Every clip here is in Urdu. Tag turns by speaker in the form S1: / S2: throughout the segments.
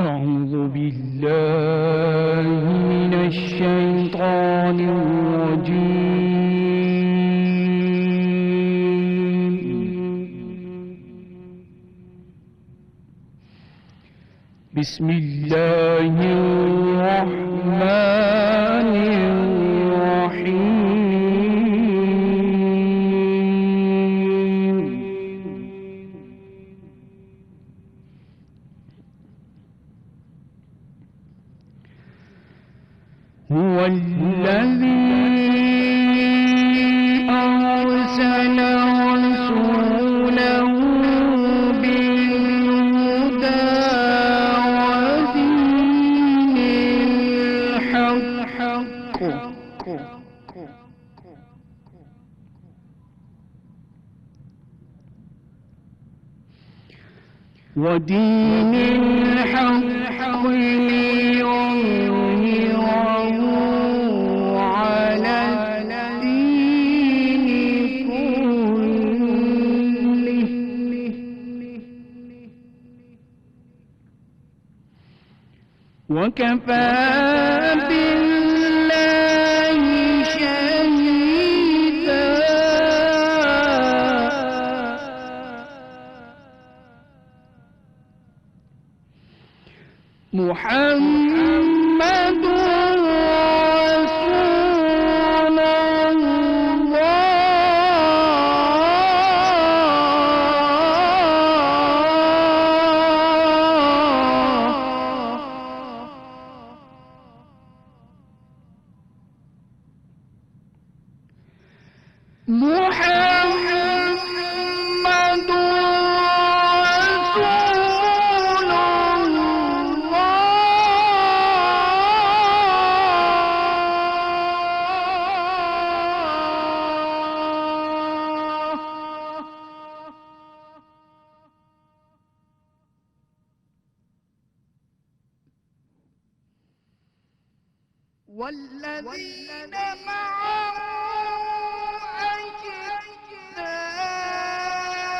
S1: أعوذ بالله من الشيطان الرجيم. بسم الله الرحمن الرحيم. هو الذي أرسل رسوله بالهدى ودين الحق ودين الحق ليظهره على الدين كله وكفى بالله شهيدا. محمد رسول الله. محمد رسول والذين معه أشداء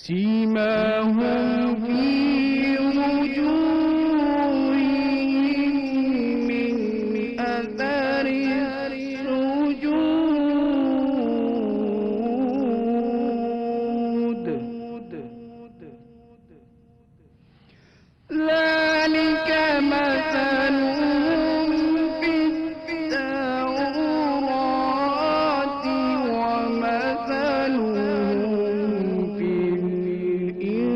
S1: سيماهم في وجوههم من أثر السجود ذلك مثلهم في التوراة ومثلهم في الإنجيل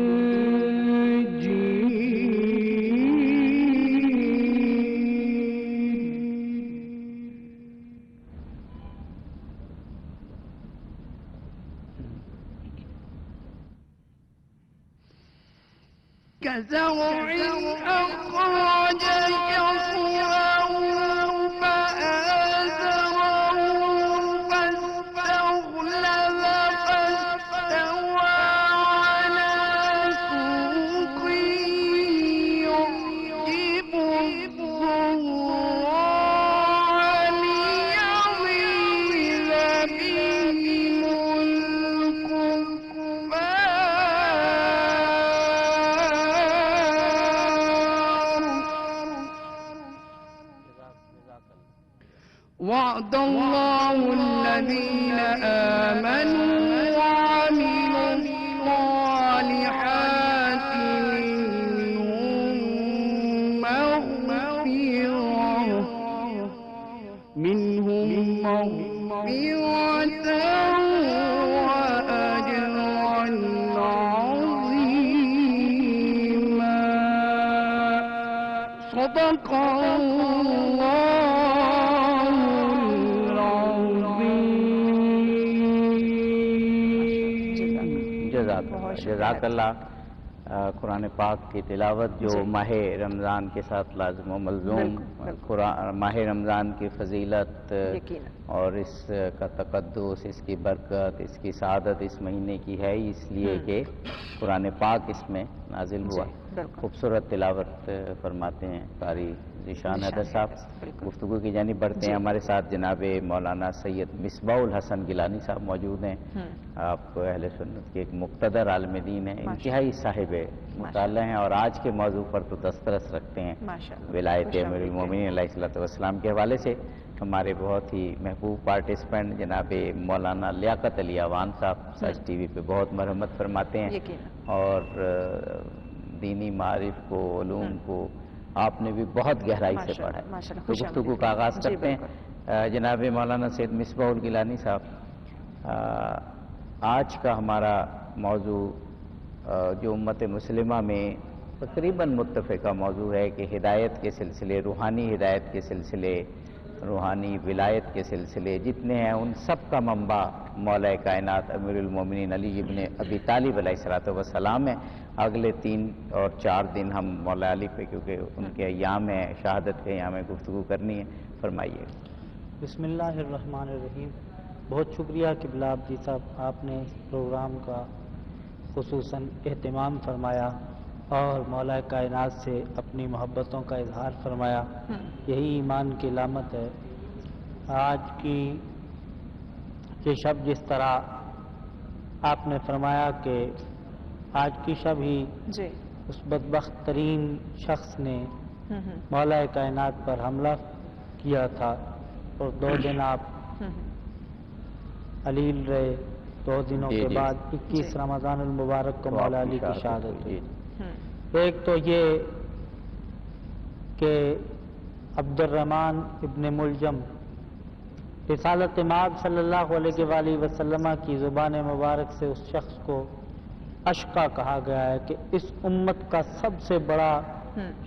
S1: كزرع أخرج شطأه فآزره فاستغلظ فاستوى على سوقه يعجب الزراع ليغيظ بهم وعد الله الذين آمنوا وعملوا الصالحات منهم مغفرة وأجرا عظيما صدق الله
S2: جزاک اللہ. قرآن پاک کی تلاوت جو ماہ رمضان کے ساتھ لازم و ملزوم، ماہ رمضان کی فضیلت اور اس کا تقدس، اس کی برکت، اس کی سعادت اس مہینے کی ہے، اس لیے کہ قرآن پاک اس میں نازل ہوا. خوبصورت تلاوت فرماتے ہیں قاری ذیشان حیدر صاحب. گفتگو کی جانب بڑھتے ہیں. ہمارے ساتھ جناب مولانا سید مصباح الحسن گیلانی صاحب موجود ہیں. آپ اہل سنت کے ایک مقتدر عالم دین ہیں، انتہائی صاحب مطالعہ ہیں، اور آج کے موضوع پر تو دسترس رکھتے ہیں. ولایت امیر المومنین علیہ الصلوۃ والسلام کے حوالے سے ہمارے بہت ہی محبوب پارٹیسپینٹ جناب مولانا لیاقت علی عوان صاحب سچ ٹی وی پہ بہت مرحمت فرماتے ہیں، اور دینی معارف کو، علوم کو آپ نے بھی بہت گہرائی سے پڑھا ہے. تو گفتگو کا آغاز کرتے ہیں. جناب مولانا سید مصباح الگیلانی صاحب، آج کا ہمارا موضوع جو امت مسلمہ میں تقریباً متفقہ موضوع ہے کہ ہدایت کے سلسلے، روحانی ہدایت کے سلسلے، روحانی ولایت کے سلسلے جتنے ہیں ان سب کا منبع مولا کائنات امیر المومنین علی ابن ابی طالب علیہ السلام ہے. اگلے 3 اور 4 دن ہم مولا علی پہ، کیونکہ ان کے ایام ہے، شہادت کے ایام ہے، گفتگو کرنی ہے. فرمائیے.
S3: بسم اللہ الرحمن الرحیم. بہت شکریہ قبلہ عبدی صاحب، آپ نے اس پروگرام کا خصوصاً اہتمام فرمایا اور مولا کائنات سے اپنی محبتوں کا اظہار فرمایا. یہی ایمان کی علامت ہے. آج کی یہ شب جس طرح آپ نے فرمایا کہ آج کی شب ہی اس بدبخت ترین شخص نے مولا کائنات پر حملہ کیا تھا، اور 2 دن آپ علیل رہے. 2 دنوں کے بعد 21 رمضان المبارک کو مولا علی کی شہادت ہوئی. ایک تو یہ کہ عبد الرحمن ابن ملجم، رسالت مآب صلی اللہ علیہ وآلہ وسلم کی زبان مبارک سے اس شخص کو اشقا کہا گیا ہے کہ اس امت کا سب سے بڑا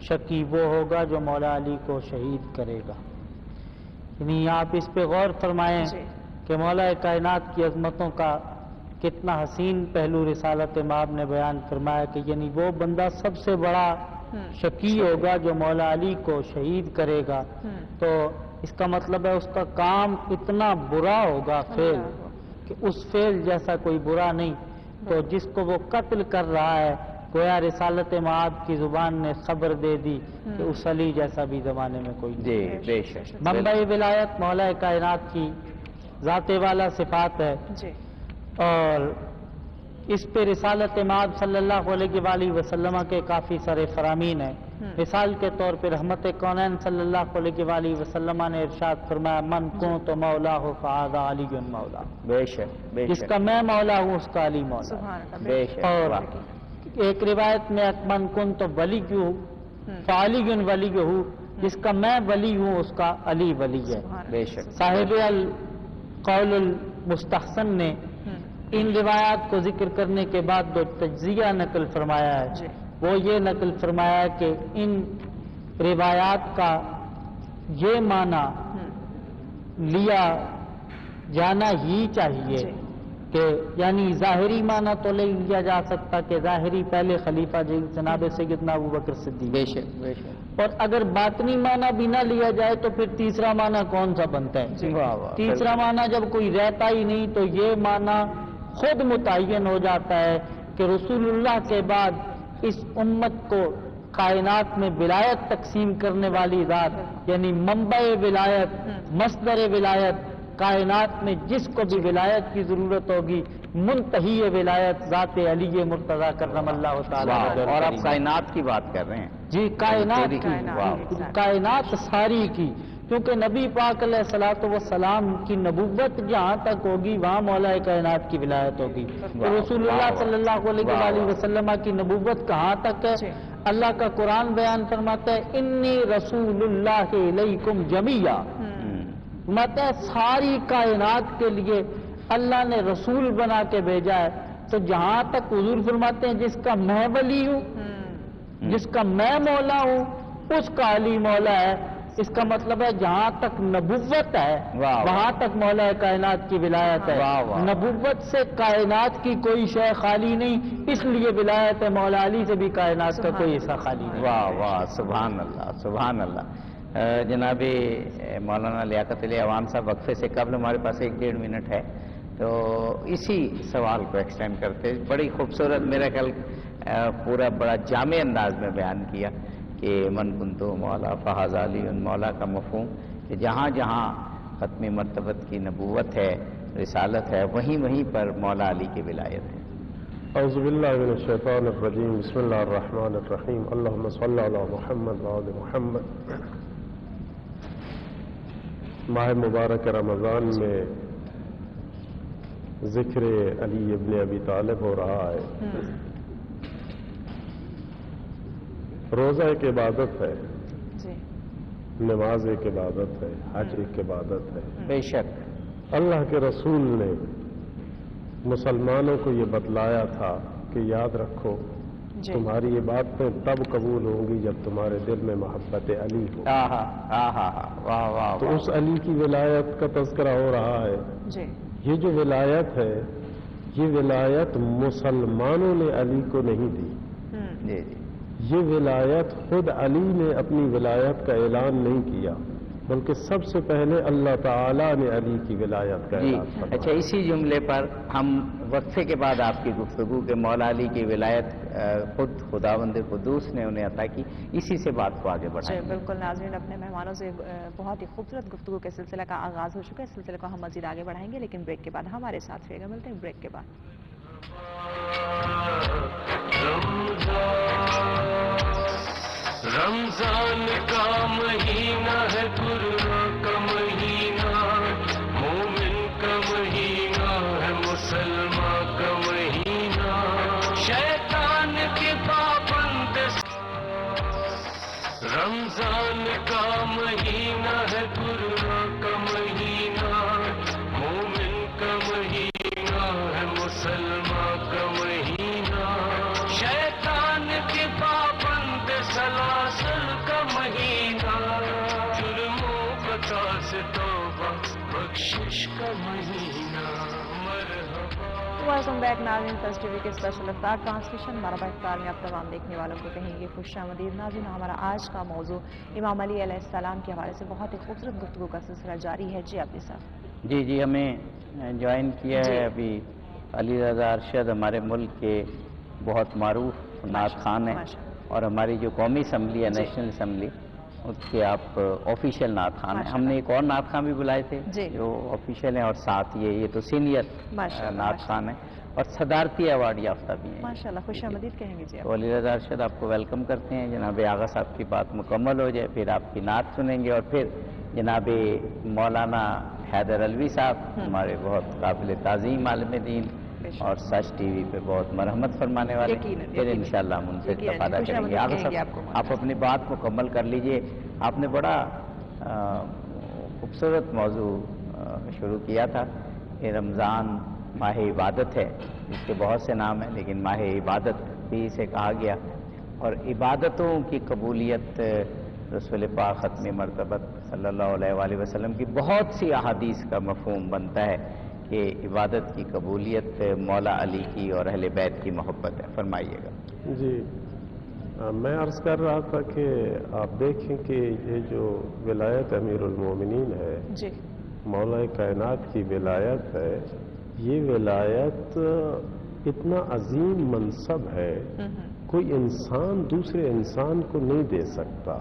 S3: شقی وہ ہوگا جو مولا علی کو شہید کرے گا. یعنی آپ اس پہ غور فرمائیں کہ مولا کائنات کی عظمتوں کا کتنا حسین پہلو رسالت مآب نے بیان فرمایا کہ یعنی وہ بندہ سب سے بڑا شقی ہوگا جو مولا علی کو شہید کرے گا. تو اس کا مطلب ہے اس کا کام اتنا برا ہوگا فعل کہ اس فعل جیسا کوئی برا نہیں. تو جس کو وہ قتل کر رہا ہے گویا رسالت مآب کی زبان نے خبر دے دی کہ اس علی جیسا بھی زمانے میں کوئی نہیں. منبع ولایت مولا کائنات کی ذات والا صفات ہے، اور اس پہ رسالت مآب صلی اللہ علیہ وسلم کے کافی سارے فرامین ہیں۔ مثال کے طور پر رحمت کونین صلی اللہ علیہ وسلم نے ارشاد فرمایا من کنت مولا ہو فہذا علی مولا،
S2: بے شک بے
S3: جس
S2: شک
S3: کا میں مولا ہوں اس کا علی مولا۔
S4: سبحان اللہ،
S2: بے شک
S3: اور
S2: واہ،
S3: ایک روایت میں من کنت ولی ہوں فعلی ولی ہوں، جس کا میں ولی ہوں اس کا علی ولی ہے۔
S4: سبحان اللہ۔
S2: بے شک
S3: صاحب القول المستحسن نے ان روایات کو ذکر کرنے کے بعد جو تجزیہ نقل فرمایا
S4: جی۔
S3: ہے وہ یہ نقل فرمایا کہ ان روایات کا یہ معنی لیا جانا ہی چاہیے
S4: جی۔
S3: کہ یعنی ظاہری معنی تو لے لیا جا سکتا کہ ظاہری پہلے خلیفہ جناب سیدنا ابوبکر صدیق،
S2: بے شک بے شک
S3: اور اگر باطنی معنی بھی نہ لیا جائے تو پھر تیسرا معنی کون سا بنتا ہے؟
S2: واہ واہ،
S3: تیسرا معنی جب کوئی رہتا ہی نہیں تو یہ معنی خود متعین ہو جاتا ہے کہ رسول اللہ کے بعد اس امت کو کائنات میں ولایت تقسیم کرنے والی ذات یعنی منبع ولایت، مصدر ولایت، کائنات میں جس کو بھی ولایت کی ضرورت ہوگی منتہی ولایت ذات علی مرتضی کرم اللہ تعالیٰ
S2: واہ،
S3: وجہ
S2: اور آپ
S3: کریم۔
S2: کائنات کی بات کر رہے ہیں؟
S3: جی کائنات
S2: پوری-
S3: کی،
S2: واہ،
S3: کائنات ساری کی، کیونکہ نبی پاک علیہ الصلوۃ والسلام کی نبوت جہاں تک ہوگی وہاں مولا کائنات کی ولایت ہوگی، تو رسول اللہ صلی اللہ علیہ وسلم کی نبوت کہاں تک ہے؟
S4: جی۔
S3: اللہ کا قرآن بیان فرماتا ہے انی رسول اللہ الیکم جمیعا، فرماتا ہے ساری کائنات کے لیے اللہ نے رسول بنا کے بھیجا ہے۔ تو جہاں تک حضور فرماتے ہیں جس کا میں ولی ہوں، جس کا میں مولا ہوں اس کا علی مولا ہے، اس کا مطلب ہے جہاں تک نبوت ہے
S2: واہ،
S3: وہاں تک مولا کائنات کی ولایت ہے۔
S2: واہ، واہ۔
S3: نبوت سے کائنات کی کوئی شے خالی نہیں، اس لیے ولایت ہے مولا علی سے بھی کائنات کا کوئی حصہ خالی نہیں۔
S2: واہ واہ، سبحان اللہ سبحان اللہ۔ جناب مولانا لیاقت علی عوان صاحب وقفے سے قبل ہمارے پاس 1-1.5 منٹ ہے، تو اسی سوال کو ایکسٹینڈ کرتے بڑی خوبصورت میرا خیال پورا بڑا جامع انداز میں بیان کیا کہ من کنتو مولا فہذا علی مولا کا مفہوم، کہ جہاں جہاں ختم مرتبت کی نبوت ہے، رسالت ہے، وہیں وہیں پر مولا علی کی ولایت ہے۔
S5: اعوذ باللہ من الشیطان الرجیم، بسم اللہ الرحمن الرحیم، اللہم صلی علی محمد و آل محمد۔ ماہ مبارک رمضان میں ذکر علی ابن ابی طالب ہو رہا ہے۔ روزہ ایک عبادت ہے،
S4: جی۔
S5: نماز ایک عبادت ہے، حج ایک عبادت ہے۔
S2: بے شک
S5: اللہ کے رسول نے مسلمانوں کو یہ بتلایا تھا کہ یاد رکھو
S4: جی۔
S5: تمہاری یہ باتیں تب قبول ہوں گی جب تمہارے دل میں محبت علی ہو۔
S2: آہا آہا، واہ واہ
S5: تو
S2: واہ۔
S5: اس علی کی ولایت کا تذکرہ ہو رہا ہے۔
S4: جی۔
S5: یہ جو ولایت ہے یہ ولایت مسلمانوں نے علی کو نہیں دی،
S2: جی جی
S5: یہ ولایت خود علی نے اپنی ولایت کا اعلان نہیں کیا، بلکہ سب سے پہلے اللہ تعالیٰ نے علی کی ولایت کا
S2: جی۔
S5: اعلان فرمایا۔
S2: اچھا، اسی جملے پر ہم وقفے کے بعد آپ کی گفتگو کہ مولا علی کی ولایت خود خداوند قدوس نے انہیں عطا کی، اسی سے بات کو آگے
S4: جی
S2: بڑھائیں۔
S4: بالکل ناظرین، اپنے مہمانوں سے بہت ہی خوبصورت گفتگو کے سلسلہ کا آغاز ہو چکا ہے۔ اس سلسلے کو ہم مزید آگے بڑھائیں گے، لیکن بریک کے بعد ہمارے ساتھ رہے گا۔ ملتے ہیں بریک کے بعد۔
S1: رمضان کا مہینہ ہے قرآن کا مہینہ، مومن کا مہینہ ہے، مسلمان کا مہینہ، شیطان کے پابند۔ رمضان کا مہینہ ہے قرآن کا مہینہ، مومن کا مہینہ ہے، مسلمان کا مہینہ، شیطان کے پابند سلاسل کا مہینہ، جرموں خطا سے توبہ بخشش کا مہینہ، مرحبا۔
S4: ویلکم بیک ناظرین، پلس ٹی وی کے اسپیشل افطار ٹرانسمیشن مرحبا افطار میں آپ تمام دیکھنے والوں کو کہیں گے خوش آمدید۔ ناظرین، ہمارا آج کا موضوع امام علی علیہ السلام کے حوالے سے بہت ہی خوبصورت گفتگو کا سلسلہ جاری ہے۔ جی آپ کے ساتھ۔
S2: جی جی، ہمیں جوائن کیا
S4: جی۔
S2: ہے ابھی علی رضا ارشد، ہمارے ملک کے بہت معروف نعت خان ہیں،
S4: ماشاء اللہ۔
S2: اور ہماری جو قومی اسمبلی ہے،
S4: جی۔
S2: نیشنل اسمبلی، اس کے آپ آفیشیل نعت خان ہیں۔
S4: ماشاء
S2: ہم نے ایک اور نعت خان بھی بلائے تھے
S4: جی۔
S2: جو آفیشیل ہیں، اور ساتھ یہ تو سینئر
S4: ماشاء اللہ،
S2: نعت
S4: ماشاء
S2: خان ہیں، اور صدارتی ایوارڈ یافتہ بھی ہیں.
S4: ماشاءاللہ، خوش آمدید کہیں گے جی آپ.
S2: ولی رضا ارشد آپ کو ویلکم کرتے ہیں. جناب آغا صاحب کی بات مکمل ہو جائے پھر آپ کی نعت سنیں گے، اور پھر جناب مولانا حیدر علوی صاحب ہمارے بہت قابل تعظیم عالم دین اور سچ ٹی وی پہ بہت مرحمت فرمانے والے، پھر انشاءاللہ ہم ان سے استفادہ کریں گے. آغا صاحب آپ اپنی بات مکمل کر لیجئے. آپ نے بڑا خوبصورت موضوع شروع کیا تھا کہ رمضان ماہ عبادت ہے، اس کے بہت سے نام ہیں لیکن ماہ عبادت بھی اسے کہا گیا، اور عبادتوں کی قبولیت رسول پاک ختم مرتبت صلی اللہ علیہ وآلہ وسلم کی بہت سی احادیث کا مفہوم بنتا ہے کہ عبادت کی قبولیت مولا علی کی اور اہل بیت کی محبت ہے. فرمائیے گا.
S5: جی میں عرض کر رہا تھا کہ آپ دیکھیں کہ یہ جو ولایت امیر المومنین ہے،
S4: جی
S5: مولا کائنات کی ولایت ہے، یہ ولایت اتنا عظیم منصب ہے کوئی انسان دوسرے انسان کو نہیں دے سکتا.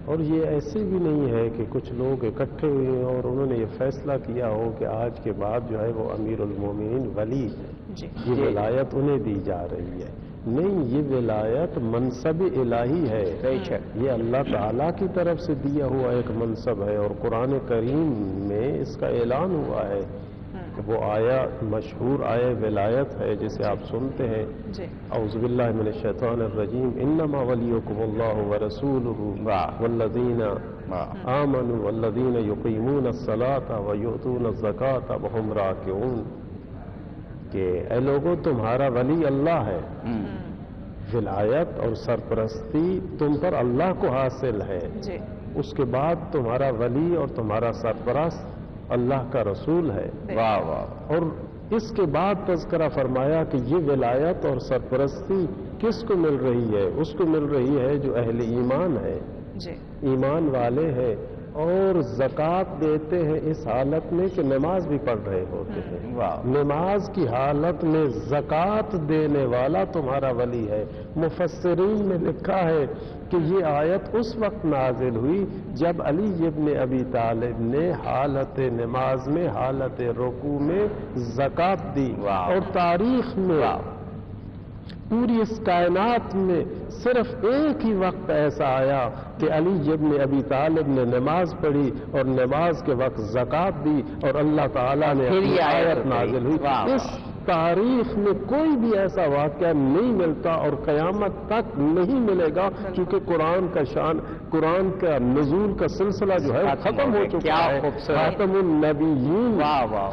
S5: اور یہ ایسے بھی نہیں ہے کہ کچھ لوگ اکٹھے ہوئے ہیں اور انہوں نے یہ فیصلہ کیا ہو کہ آج کے بعد جو ہے وہ امیر المومنین ولی ہے، یہ ولایت انہیں دی جا رہی ہے. نہیں، یہ ولایت منصب الہی ہے، یہ اللہ تعالیٰ کی طرف سے دیا ہوا ایک منصب ہے. اور قرآن کریم میں اس کا اعلان ہوا ہے کہ وہ آیا مشہور آیا ولایت ہے جسے آپ سنتے ہیں، اعوذ باللہ من الشیطان الرجیم، انما ولیکم اللہ ورسولہ والذین آمنوا والذین یقیمون الصلاۃ ویؤتون الزکاۃ وہم راکعون، کہ اے لوگوں تمہارا ولی اللہ ہے. ولایت اور سرپرستی تم پر اللہ کو حاصل ہے، اس کے بعد تمہارا ولی اور تمہارا سرپرست اللہ کا رسول ہے.
S2: واہ واہ.
S5: اور اس کے بعد تذکرہ فرمایا کہ یہ ولایت اور سرپرستی کس کو مل رہی ہے؟ اس کو مل رہی ہے جو اہل ایمان ہے، ایمان والے ہیں اور زکوٰۃ دیتے ہیں اس حالت میں کہ نماز بھی پڑھ رہے ہوتے ہیں. نماز کی حالت میں زکوٰۃ دینے والا تمہارا ولی ہے. مفسرین نے لکھا ہے کہ یہ آیت اس وقت نازل ہوئی جب علی ابن ابی طالب نے حالت نماز میں حالت رکوع میں زکوٰۃ دی. اور تاریخ میں پوری اس کائنات میں صرف ایک ہی وقت ایسا آیا کہ علی ابن ابی طالب نے نماز پڑھی اور نماز کے وقت زکوٰۃ دی اور اللہ تعالیٰ نے اپنی آیت نازل ہوئی. اس تاریخ میں کوئی بھی ایسا واقعہ نہیں ملتا اور قیامت تک نہیں ملے گا، کیونکہ قرآن کا شان، قرآن کا نزول کا سلسلہ جو ہے ختم ہو چکا ہے. خاتم النبیین،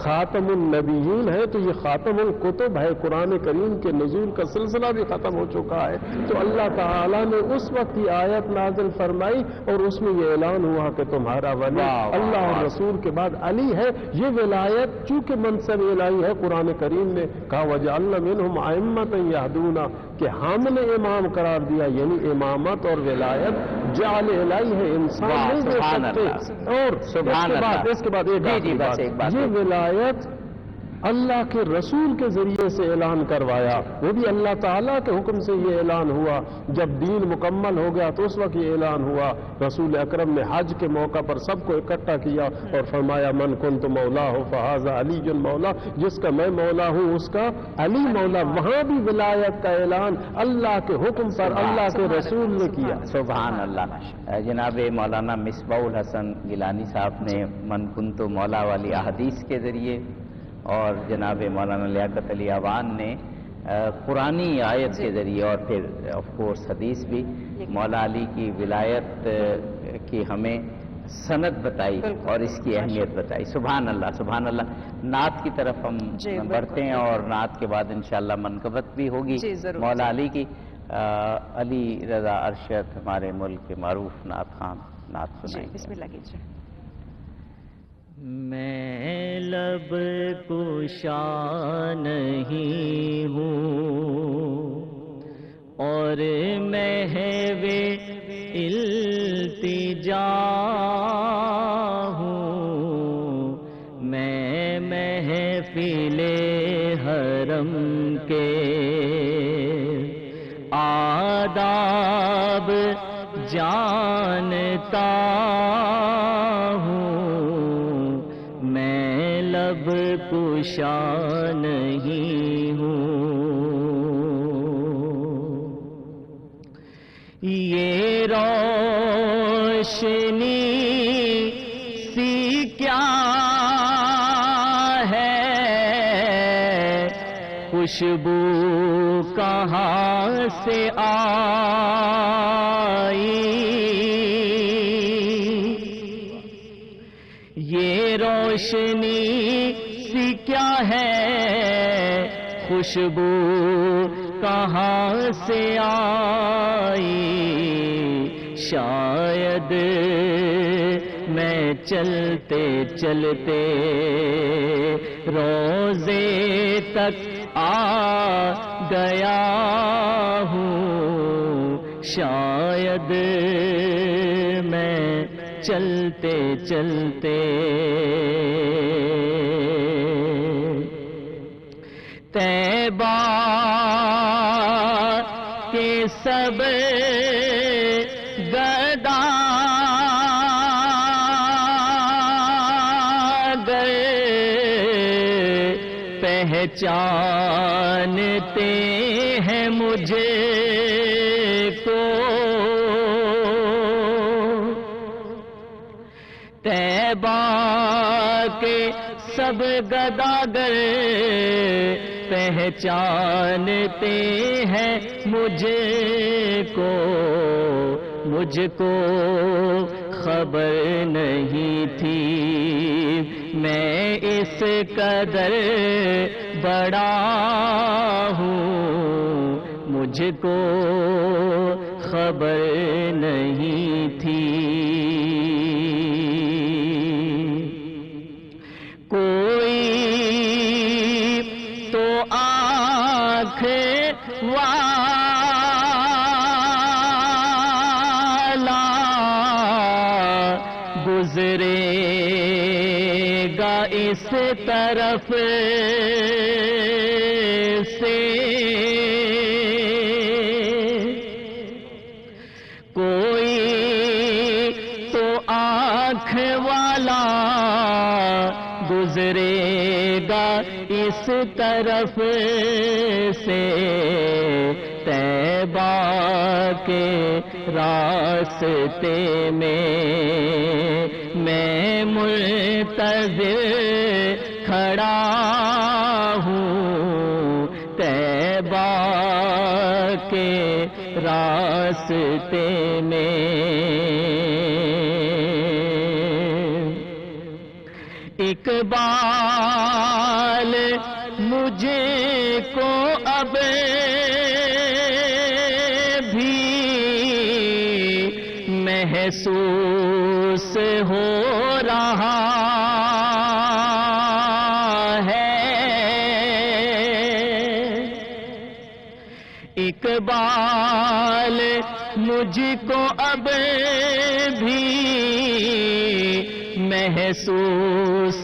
S5: خاتم النبیین ہے تو یہ خاتم الکتب ہے. قرآن کریم کے نزول کا سلسلہ بھی ختم ہو چکا ہے. تو اللہ تعالیٰ نے اس وقت یہ آیت نازل فرمائی اور اس میں یہ اعلان ہوا کہ تمہارا ولی اللہ اور رسول کے بعد علی ہے. یہ ولایت چونکہ منصب الہی ہے، قرآن کریم نے کہا وَجَعَلْنَا مِنْهُمْ أَئِمَّةً يَهْدُونَ، کہ ہم نے امام قرار دیا. یعنی امامت اور ولایت جعل الہی ہے، انسان نہیں دے سکتے. اور اس کے بعد ایک بات، یہ ولایت اللہ کے رسول کے ذریعے سے اعلان کروایا. وہ بھی اللہ تعالیٰ کے حکم سے یہ اعلان ہوا. جب دین مکمل ہو گیا تو اس وقت یہ اعلان ہوا. رسول اکرم نے حج کے موقع پر سب کو اکٹھا کیا اور فرمایا من کنت مولا ہو فہذا علی مولا، جس کا میں مولا ہوں اس کا علی مولا. وہاں بھی ولایت کا اعلان اللہ کے حکم پر اللہ کے رسول نے کیا.
S2: سبحان اللہ. جناب مولانا مصباح الحسن گیلانی صاحب نے من کنت مولا والی احادیث کے ذریعے اور جناب مولانا لیاقت علی عوان نے قرآنی آیت کے ذریعے اور پھر آف کورس حدیث بھی مولا علی کی ولایت کی ہمیں سند بتائی اور اس کی اہمیت بتائی. سبحان اللہ سبحان اللہ. نعت کی طرف ہم بڑھتے ہیں اور نعت کے بعد انشاءاللہ منقبت بھی ہوگی مولا علی کی. علی رضا ارشد ہمارے ملک کے معروف نعت خان نعت سنائیں گے.
S4: بسم اللہ کیجیے.
S6: میں لب کشا نہیں ہوں اور محو التجا ہوں، میں محفل حرم کے آداب جانتا ہوں، میں لب کشا نہیں ہوں، یہ روشنی سی کیا ہے، خوشبو کہاں سے آئی، یہ روشنی سی کیا ہے، خوشبو کہاں سے آئی، شاید میں چلتے چلتے روضے تک آ گیا ہوں، شاید میں چلتے چلتے طیبہ کے سب گداگر پہچانتے ہیں مجھے کو، طیبہ کے سب گداگر پہچانتے ہیں مجھ کو خبر نہیں تھی میں اس قدر بڑا ہوں، مجھ کو خبر نہیں تھی، کوئی تو آنکھ والا گزرے گا اس طرف سے، کوئی تو آنکھ والا گزرے گا اس طرف سے، طیبہ کے راستے میں منتظر کھڑا ہوں، طیبہ کے راستے میں اقبال مجھے کو اب بھی محسوس ہو رہا ہے، اقبال مجھ کو اب بھی محسوس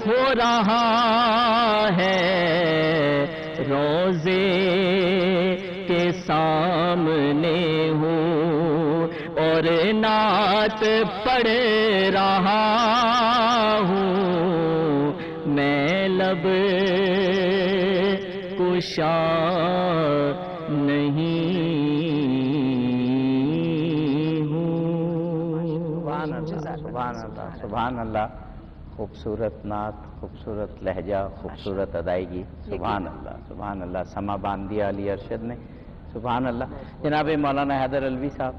S6: ہو رہا ہے، روضے کے سامنے ہوں اور نعت پڑھ رہا ہوں، میں لب کشا نہیں ہوں۔
S2: سبحان اللہ، سبحان اللہ، خوبصورت نعت، خوبصورت لہجہ، خوبصورت ادائیگی، سبحان اللہ، سبحان اللہ، سما باندھ دیا علی ارشد نے، سبحان اللہ۔ جناب مولانا حیدر علوی صاحب،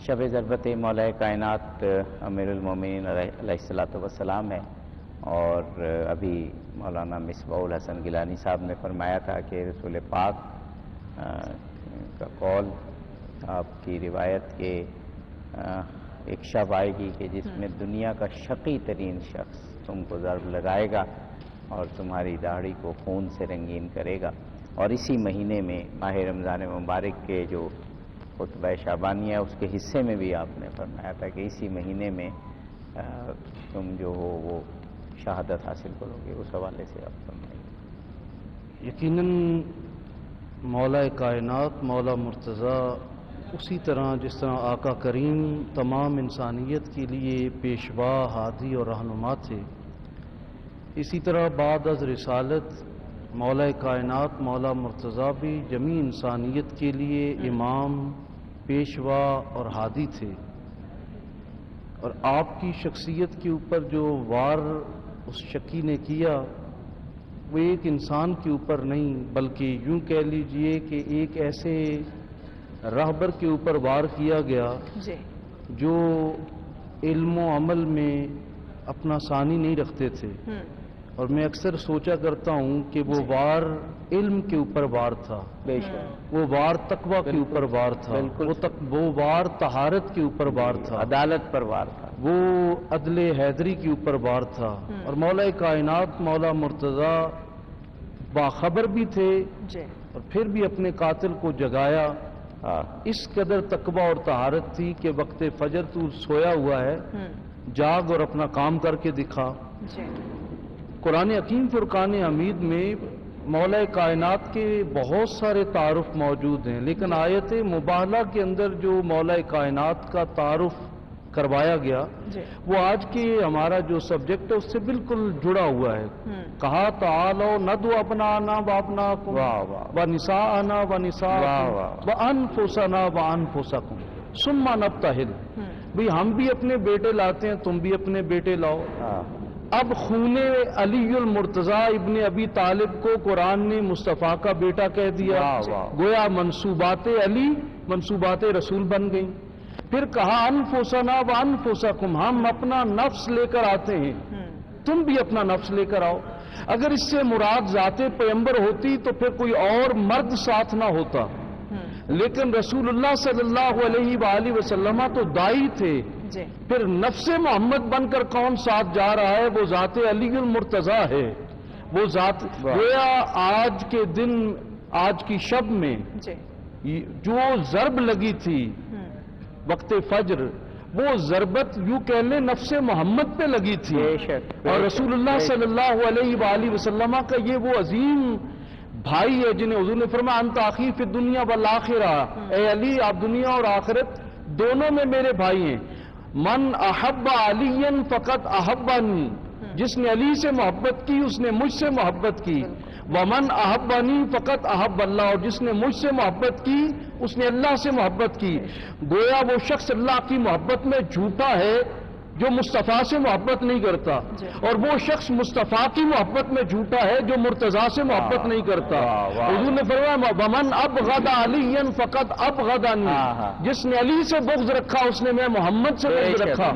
S2: شب ضربت مولا کائنات امیر المومنین علیہ السلام ہے، اور ابھی مولانا مصباح الحسن گیلانی صاحب نے فرمایا تھا کہ رسول پاک کا قول، آپ کی روایت کے ایک شب آئے گی کہ جس میں دنیا کا شقی ترین شخص تم کو ضرب لگائے گا اور تمہاری داڑھی کو خون سے رنگین کرے گا، اور اسی مہینے میں ماہ رمضان مبارک کے جو خطبہ شعبانیہ اس کے حصے میں بھی آپ نے فرمایا تھا کہ اسی مہینے میں تم جو ہو وہ شہادت حاصل کرو گے، اس حوالے سے آپ فرمائیے۔
S5: یقیناً مولا کائنات مولا مرتضی اسی طرح جس طرح آقا کریم تمام انسانیت کے لیے پیشوا، ہادی اور رہنما تھے، اسی طرح بعد از رسالت مولا کائنات مولا مرتضیٰ بھی جمی انسانیت کے لیے امام، پیشوا اور ہادی تھے، اور آپ کی شخصیت کے اوپر جو وار اس شکی نے کیا وہ ایک انسان کے اوپر نہیں بلکہ یوں کہہ لیجئے کہ ایک ایسے راہبر کے اوپر وار کیا گیا جو علم و عمل میں اپنا ثانی نہیں رکھتے تھے، اور میں اکثر سوچا کرتا ہوں کہ وہ وار علم کے اوپر وار تھا، وہ وار تقوی کے اوپر وار تھا، وہ وار طہارت کے اوپر وار تھا،
S2: عدالت پر وار تھا،
S5: وہ عدل حیدری کے اوپر وار تھا، اور مولا کائنات مولا مرتضیٰ باخبر بھی تھے اور پھر بھی اپنے قاتل کو جگایا۔ اس قدر تقوی اور طہارت تھی کہ وقت فجر تو سویا ہوا ہے، جاگ اور اپنا کام کر کے دکھا۔ قرآن حکیم فرقان حمید میں مولا کائنات کے بہت سارے تعارف موجود ہیں، لیکن آیت مباہلہ کے اندر جو مولا کائنات کا تعارف کروایا گیا وہ آج کے ہمارا جو سبجیکٹ ہے اس سے بالکل جڑا ہوا ہے۔ کہا تعالوا ندعو ابناءنا وابناءکم ونساءنا ونساءکم وانفسنا وانفسکم ثم نبتہل۔ بھئی ہم بھی اپنے بیٹے لاتے ہیں، تم بھی اپنے بیٹے لاؤ۔ اب خون علی المرتضیٰ ابن ابی طالب کو قرآن نے مصطفیٰ کا بیٹا کہہ دیا، گویا منصوبات علی منصوبات رسول بن گئیں۔ پھر کہا انفسنا وانفسکم، ہم اپنا نفس لے کر آتے ہیں، تم بھی اپنا نفس لے کر آؤ۔ اگر اس سے مراد ذات پیغمبر ہوتی تو پھر کوئی اور مرد ساتھ نہ ہوتا، لیکن رسول اللہ صلی اللہ علیہ وآلہ وسلم تو دائی تھے، پھر نفس محمد بن کر کون ساتھ جا رہا ہے؟ وہ ذات علی المرتضیٰ ہے، وہ ذات گویا آج کے دن آج کی شب میں جو ضرب لگی تھی وقت فجر، وہ ضربت یوں کہہ لیں نفس محمد پہ لگی تھی، اور رسول اللہ صلی اللہ علیہ وآلہ وسلم کا یہ وہ عظیم بھائی ہے جنہیں حضور نے فرمایا انت اخی فی الدنیا والآخرہ، اے علی آپ دنیا اور آخرت دونوں میں میرے بھائی ہیں۔ من احب علی فقط احبنی، جس نے علی سے محبت کی اس نے مجھ سے محبت کی۔ ومن احبنی فقط احب اللہ، اور جس نے مجھ سے محبت کی اس نے اللہ سے محبت کی۔ گویا وہ شخص اللہ کی محبت میں جھوٹا ہے جو مصطفیٰ سے محبت نہیں کرتا، اور وہ شخص مصطفیٰ کی محبت میں جھوٹا ہے جو مرتضیٰ سے محبت نہیں کرتا۔ حضور نے فرمایا ومن ابغض علی فقط ابغضنی، جس نے علی سے بغض رکھا اس نے میں محمد سے بغض رکھا۔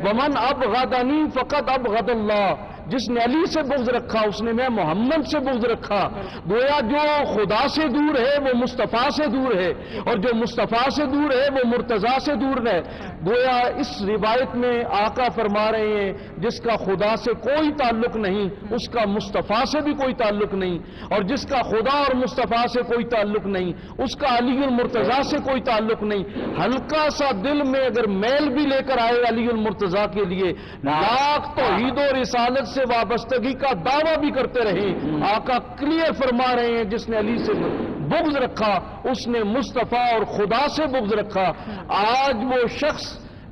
S5: ومن ابغضنی فقط ابغض اللہ، جس نے علی سے بغض رکھا اس نے میں محمد سے بغض رکھا۔ گویا جو خدا سے دور ہے وہ مصطفیٰ سے دور ہے، اور جو مصطفیٰ سے دور ہے وہ مرتضیٰ سے دور ہے۔ گویا اس روایت میں آقا فرما رہے ہیں جس کا خدا سے کوئی تعلق نہیں اس کا مصطفیٰ سے بھی کوئی تعلق نہیں، اور جس کا خدا اور مصطفیٰ سے کوئی تعلق نہیں اس کا علی المرتضیٰ سے کوئی تعلق نہیں۔ ہلکا سا دل میں اگر میل بھی لے کر آئے علی المرتضیٰ کے لیے، لاکھ توحید و رسالت سے وابستگی کا دعویٰ بھی کرتے رہے، آقا کلیئر فرما رہے ہیں جس نے علی سے بغض رکھا اس نے مصطفیٰ اور خدا سے بغض رکھا۔ آج وہ شخص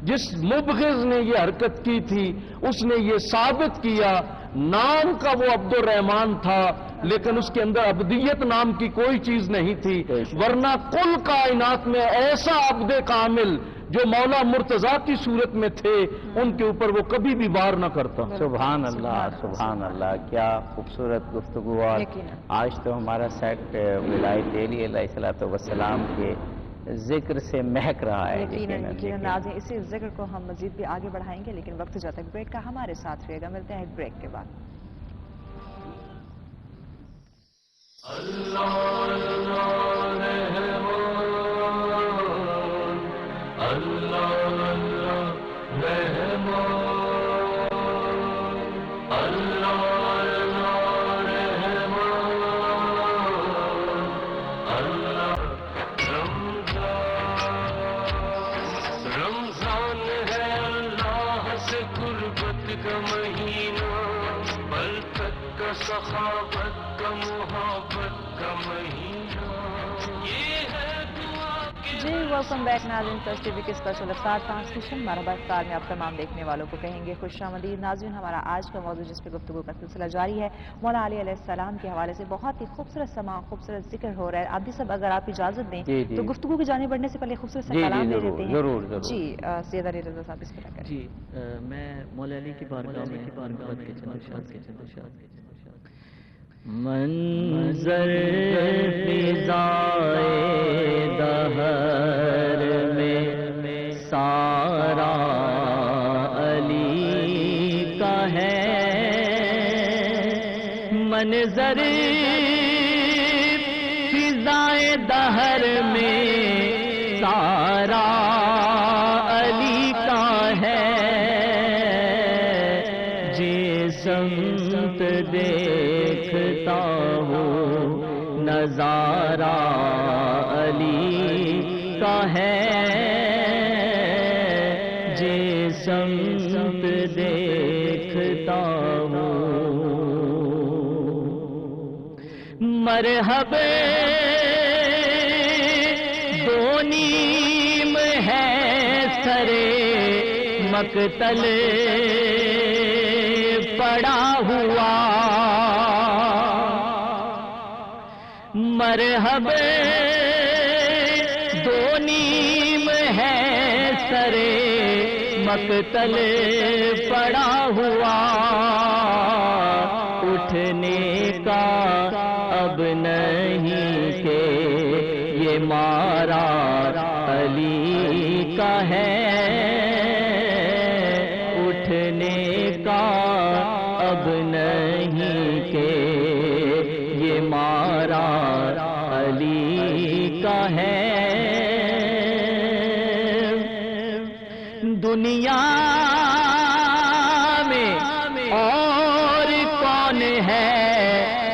S5: جس مبغض نے یہ حرکت کی تھی اس نے یہ ثابت کیا، نام کا وہ عبد الرحمن تھا لیکن اس کے اندر عبدیت نام کی کوئی چیز نہیں تھی، ورنہ کل کائنات میں ایسا عبد کامل جو مولا مرتضیٰ کی صورت میں تھے ان کے اوپر وہ کبھی بھی وار نہ کرتا۔
S2: سبحان اللہ سبحان اللہ، کیا خوبصورت گفتگو۔ اور آج تو ہمارا سیٹ ولایت علی علیہ السلام کے ذکر سے مہک رہا ہے۔
S4: یقیناً ناظرین اسی ذکر کو ہم مزید بھی آگے بڑھائیں گے، لیکن وقت جاتا ہے بریک کا، ہمارے ساتھ رہے گا، ملتے ہیں ایک بریک کے بعد۔
S1: سخاوت کا محبت کا مہینہ، یہ ہے دعا کے
S4: جی ویلکم بیک ناظرین، پلس ٹی وی کے اسپیشل افطار ٹرانسمیشن مرحبا افطار میں آپ تمام دیکھنے والوں کو کہیں گے خوش آمدید ناظرین۔ ہمارا آج کا موضوع جس پہ گفتگو کا سلسلہ جاری ہے مولا علی علیہ السلام کے حوالے سے بہت ہی خوبصورت سماع خوبصورت ذکر ہو رہا ہے۔ عابدی صاحب اگر آپ اجازت دیں تو گفتگو کی جانب بڑھنے سے پہلے خوبصورت سا کلام لے لیتے ہیں۔
S2: ضرور
S4: جی سید علی رضا صاحب اس پہ کریں۔
S6: جی میں مولا علی کی بارگاہ میں محبت کے چند اشعار منظر فضائے دہر میں سارا علی کا ہے، منظر فضائے دہر میں سارا علی کا ہے، جس سمت دیکھتا ہوں نظارہ علی کا ہے، جس سمت دیکھتا ہوں مرحبا دو نیم ہے سرے مقتل پڑا ہوا، مرحبا دو نیم ہے سرے مقتل پڑا ہوا، اٹھنے کا اب نہیں کہ یہ مارا علی کا ہے، اٹھنے کا اب نہیں کہ یہ مارا علی کا ہے، دنیا میں اور کون ہے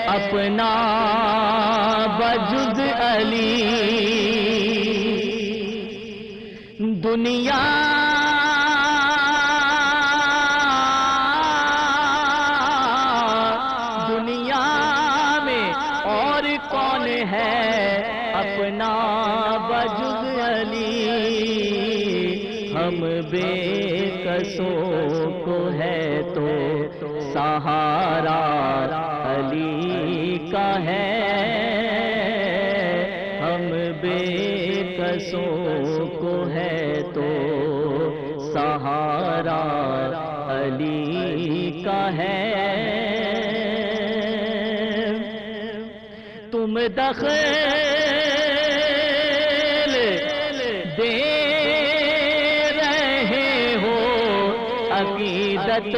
S6: اپنا بجز علی، دنیا میں اور کون ہے اپنا بجز علی، ہم بے کسوں کو ہے تو سہارا علی کا ہے، ہم بے کسوں کو ہے تو سہارا علی کا ہے، تم دخل دے رہے ہو عقیدت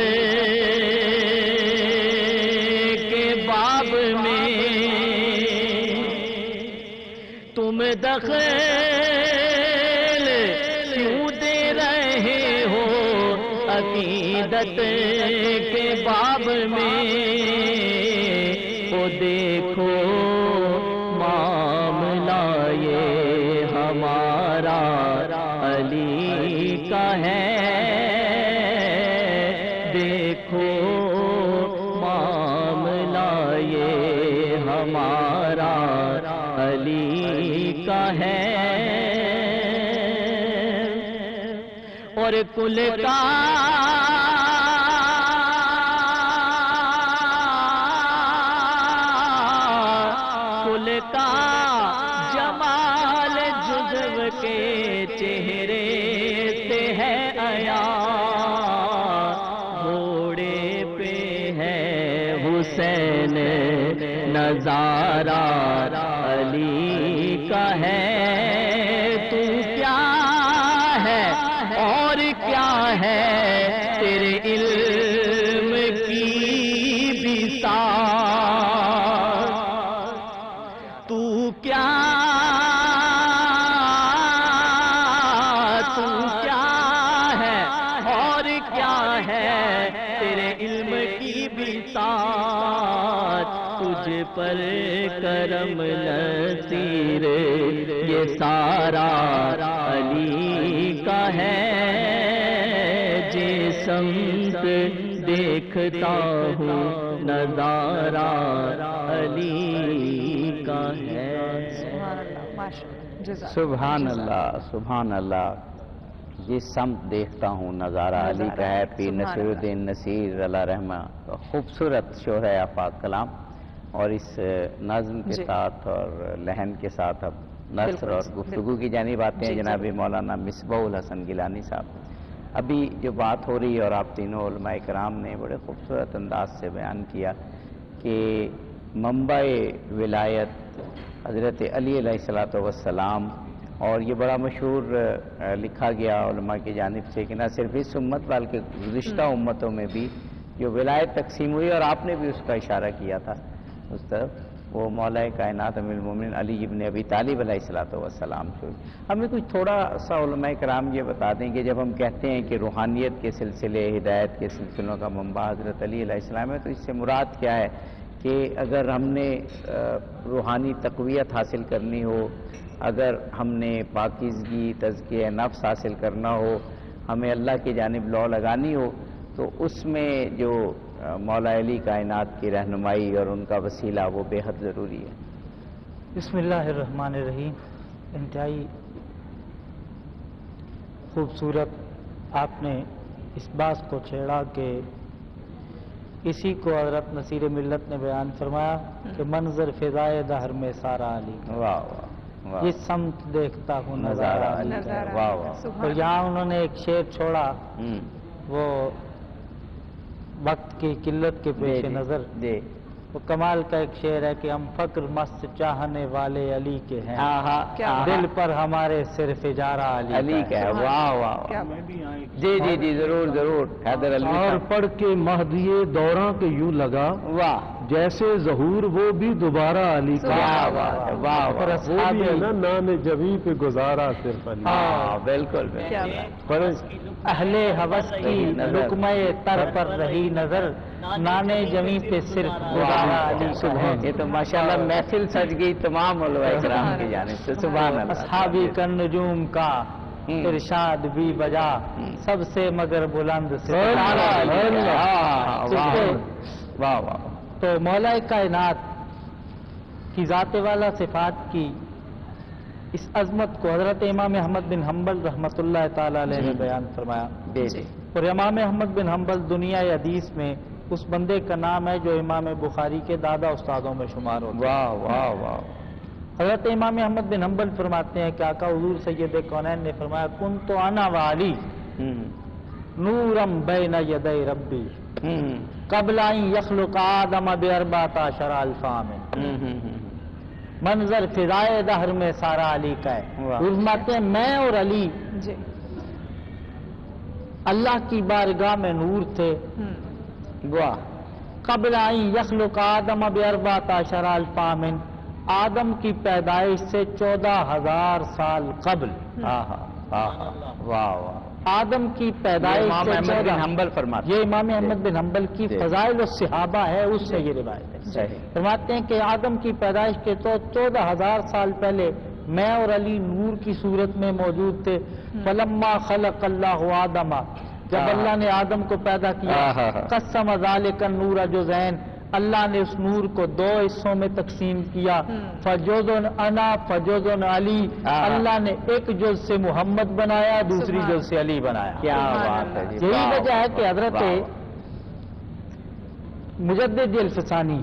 S6: کے باب میں، تم دخل کیوں دے رہے ہو عقیدت کے باب میں، وہ دیکھو معاملہ یہ ہمارا علی کا ہے، دیکھو معاملہ یہ ہمارا علی کا ہے، اور کل کا جمال جزو کے چہرے سے ہے عیاں، گھوڑے پہ ہے حسین نظارہ علی کا ہے، تو کیا ہے اور کیا ہے تیرے علم کی بساط، تو کیا ہے اور کیا ہے تیرے علم کی بساط، تجھ پر کرم نصیر یہ سارا علی کا ہے، جس سمت دیکھتا ہوں نظارہ علی کا ہے۔
S4: سبحان اللہ، ماشاء اللہ۔
S2: سبحان اللہ سبحان اللہ. یہ سمت دیکھتا ہوں نظارہ علی کا ہے. پیر نصیر الدین نصیر اللہ رحمہ خوبصورت شعر ہے آفاق کلام. اور اس نظم کے ساتھ اور لہن کے ساتھ اب نثر اور گفتگو کی جانب آتے ہیں جناب مولانا مصباح الحسن گیلانی صاحب. ابھی جو بات ہو رہی ہے اور آپ تینوں علماء کرام نے بڑے خوبصورت انداز سے بیان کیا کہ منبع ولایت حضرت علی علیہ السلام، اور یہ بڑا مشہور لکھا گیا علماء کی جانب سے کہ نہ صرف اس امت بلکہ گزشتہ امتوں میں بھی جو ولایت تقسیم ہوئی، اور آپ نے بھی اس کا اشارہ کیا تھا اس طرف، وہ مولا کائنات امیر المومنین علی ابن ابی طالب علیہ السلام سے. ہمیں کچھ تھوڑا سا علماء کرام یہ بتا دیں کہ جب ہم کہتے ہیں کہ روحانیت کے سلسلے، ہدایت کے سلسلوں کا منبع حضرت علی علیہ السلام ہے، تو اس سے مراد کیا ہے کہ اگر ہم نے روحانی تقویت حاصل کرنی ہو، اگر ہم نے پاکیزگی تزکیہ نفس حاصل کرنا ہو، ہمیں اللہ کی جانب لو لگانی ہو، تو اس میں جو مولا علی کائنات کی رہنمائی اور ان کا وسیلہ وہ بے حد ضروری ہے.
S3: بسم اللہ الرحمن الرحیم. انتہائی خوبصورت آپ نے اس بات کو چھیڑا کہ اسی کو حضرت نصیر ملت نے بیان فرمایا کہ منظر فضائے دہر میں سارا علی.
S2: واہ واہ واہ.
S3: یہ سمت دیکھتا ہوں نظارہ علی.
S2: واہ واہ.
S3: اور یہاں انہوں نے ایک شعر چھوڑا، وہ وقت کی قلت کے پیش نظر وہ کمال کا ایک شعر ہے کہ ہم فقر مست چاہنے والے علی کے ہیں، دل پر ہمارے صرف اجارہ علی
S2: کا ہے. واہ واہ. جی جی جی ضرور ضرور. حیدر علی
S5: اور پڑھ کے مہدی دوراں کے یوں لگا،
S2: واہ
S5: جیسے ظہور وہ بھی دوبارہ علی کا.
S2: واہ واہ واہ.
S5: وہ بھی ہے نا نام جبی پہ گزارا صرف علی.
S2: بالکل.
S3: اہل ہوس کی لقمہ تر پر رہی نظر، نانے جمی پہ صرف گزارا علی کا ہے.
S2: یہ تو ماشاءاللہ محفل سج گئی تمام علماء کرام کی جانب سے. سبحان اللہ.
S3: اصحابی کا نجوم کا ارشاد بھی بجا، سب سے مگر بلند سے.
S2: واہ واہ.
S3: تو مولا کائنات کی ذات والا صفات کی اس عظمت کو حضرت امام احمد بن حنبل رحمۃ اللہ تعالی علیہ نے بیان فرمایا. اور امام احمد بن حنبل دنیا حدیث میں اس بندے کا نام ہے جو امام بخاری کے دادا استادوں میں شمار ہوتا ہے.
S2: واہ واہ واہ.
S3: حضرت امام احمد بن حنبل فرماتے ہیں کہ آقا حضور سید کونین نے فرمایا کنت انا وعلی نورم بین یدی ربی قبل ان یخلق آدم باربعۃ عشر الف عام. منظر فضائے دہر میں سارا علی کا ہے. فرماتے ہیں میں اور علی اللہ کی بارگاہ میں نور تھے. واہ. قبل ان یخلق آدم باربعۃ عشر الف عام، آدم کی پیدائش سے 14,000 سال قبل.
S2: واہ واہ.
S3: آدم کی پیدائش سے
S2: 14 فرماتے.
S3: یہ امام احمد بن حنبل کی فضائل الصحابہ ہے، اس سے یہ روایت ہے. فرماتے ہیں کہ آدم کی پیدائش کے تو 14,000 سال پہلے میں اور علی نور کی صورت میں موجود تھے. فلما خلق اللہ آدم، جب اللہ نے آدم کو پیدا کیا، قسم ذالک النور جزئین، اللہ نے اس نور کو 2 حصوں میں تقسیم کیا. فجزء انا فجزء علی، اللہ نے ایک جز سے محمد بنایا، دوسری جز سے علی بنایا.
S2: کیا بات ہے.
S3: یہی وجہ ہے کہ حضرت مجدد الفسانی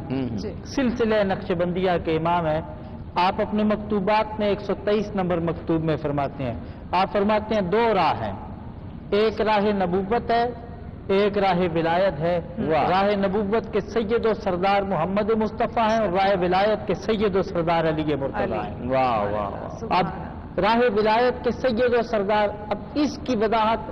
S3: سلسلہ نقشبندیہ کے امام ہیں. آپ اپنے مکتوبات میں 123 نمبر مکتوب میں فرماتے ہیں، آپ فرماتے ہیں 2 راہ ہیں، ایک راہ نبوت ہے، ایک راہ ولایت ہے. راہ نبوت کے سید و سردار محمد مصطفیٰ ہیں، اور راہ ولایت کے سید و سردار علی مرتضیٰ ہیں.
S2: واہ واہ.
S3: اب راہ ولایت کے سید و سردار، اب اس کی وضاحت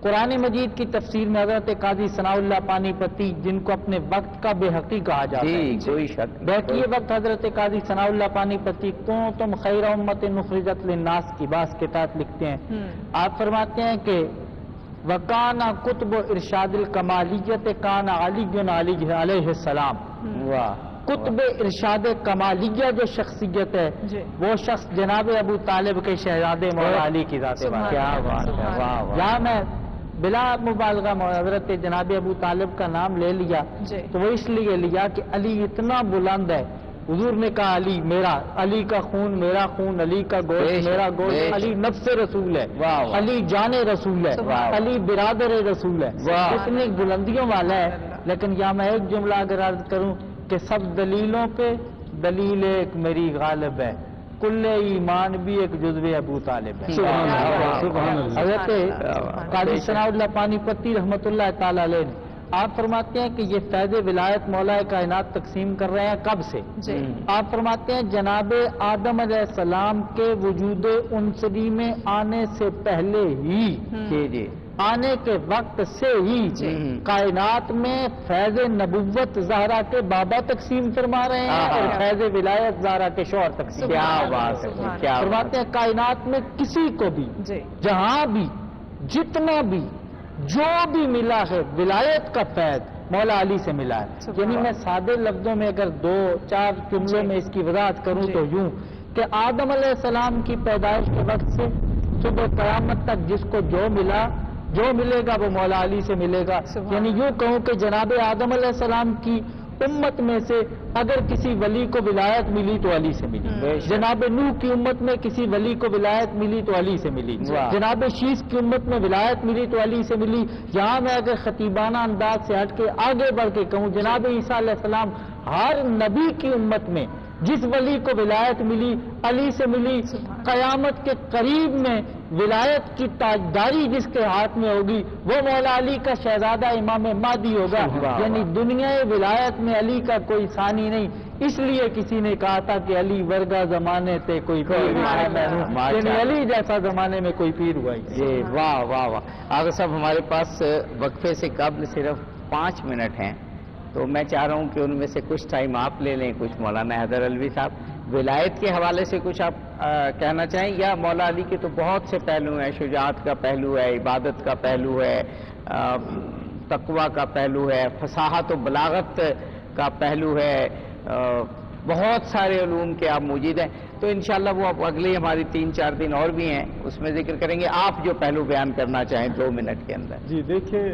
S3: قرآن مجید کی تفسیر میں حضرت قاضی ثناء اللہ پانی پتی، جن کو اپنے وقت کا بے حقی کہا جاتا ہے،
S2: کوئی شک
S3: بیٹھیے وقت حضرت قاضی ثناء اللہ پانی پتی کنتم خیر امت اخرجت للناس کی باس کے تحت لکھتے ہیں. آپ فرماتے ہیں کہ وَقَانَ قُطْبُ ارشاد الکمالیت کان علی علیہ السلام. قطب ارشاد کمالیہ جو شخصیت ہے وہ شخص جناب ابو طالب کے شہزادے مولا علی کی ذات ہے.
S2: کیا بات ہے. واہ.
S3: یہاں میں بلا مبالغہ حضرت جناب ابو طالب کا نام لے لیا تو وہ اس لیے لیا کہ علی اتنا بلند ہے حضور نے کہا علی میرا، علی کا خون میرا خون، علی کا گوشت میرا گوشت، علی نفس رسول ہے، علی جان رسول ہے، علی برادر رسول ہے، اتنی بلندیوں والا ہے. لیکن یہاں میں ایک جملہ اگر عرض کروں کہ سب دلیلوں پہ دلیل ایک میری غالب ہے، کل ایمان بھی ایک جزو ابو طالب ہے. حضرت قاضی ثناء اللہ پانی پتی رحمۃ اللہ تعالی علیہ نے آپ فرماتے ہیں کہ یہ فیض ولایت مولا کائنات تقسیم کر رہے ہیں کب سے؟ آپ فرماتے ہیں جناب آدم علیہ السلام کے وجود عنصری میں آنے سے پہلے ہی، آنے کے وقت سے ہی کائنات میں فیض نبوت زہرا کے بابا تقسیم فرما رہے ہیں اور فیض ولایت زہرا کے شوہر تقسیم. کیا بات ہے! فرماتے ہیں کائنات میں کسی کو بھی جہاں بھی جتنا بھی جو بھی ملا ہے ولایت کا فیض مولا علی سے ملا ہے. یعنی میں سادے لفظوں میں اگر 2-4 جملوں میں اس کی وضاحت کروں تو یوں کہ آدم علیہ السلام کی پیدائش کے وقت سے صبح قیامت تک جس کو جو ملے گا وہ مولا علی سے ملے گا. یعنی یوں کہوں کہ جناب آدم علیہ السلام کی امت میں سے اگر کسی ولی کو ولایت ملی تو علی سے ملی، جناب نوح کی امت میں کسی ولی کو ولایت ملی تو علی سے ملی، جناب شیس کی امت میں ولایت ملی تو علی سے ملی. یہاں میں اگر خطیبانہ انداز سے ہٹ کے آگے بڑھ کے کہوں جناب عیسیٰ علیہ السلام ہر نبی کی امت میں جس ولی کو ولایت ملی علی سے ملی. قیامت کے قریب میں ولایت کی تاجداری جس کے ہاتھ میں ہوگی وہ مولا علی کا شہزادہ امام مہدی ہوگا. یعنی دنیا ولایت میں علی کا کوئی ثانی نہیں. اس لیے کسی نے کہا تھا کہ علی ورگا زمانے تے کوئی پیر یعنی علی جیسا زمانے میں کوئی پیر ہوا ہی.
S2: واہ واہ واہ. آغا صاحب ہمارے پاس وقفے سے قبل صرف 5 منٹ ہیں تو میں چاہ رہا ہوں کہ ان میں سے کچھ ٹائم آپ لے لیں، کچھ مولانا حیدر علوی صاحب ولایت کے حوالے سے کچھ آپ کہنا چاہیں. یا مولا علی کے تو بہت سے پہلو ہیں، شجاعت کا پہلو ہے، عبادت کا پہلو ہے، تقوی کا پہلو ہے، فصاحت و بلاغت کا پہلو ہے، بہت سارے علوم کے آپ موجود ہیں. تو انشاءاللہ وہ آپ اگلے ہماری 3-4 دن اور بھی ہیں اس میں ذکر کریں گے. آپ جو پہلو بیان کرنا چاہیں 2 منٹ کے اندر.
S5: جی دیکھیں،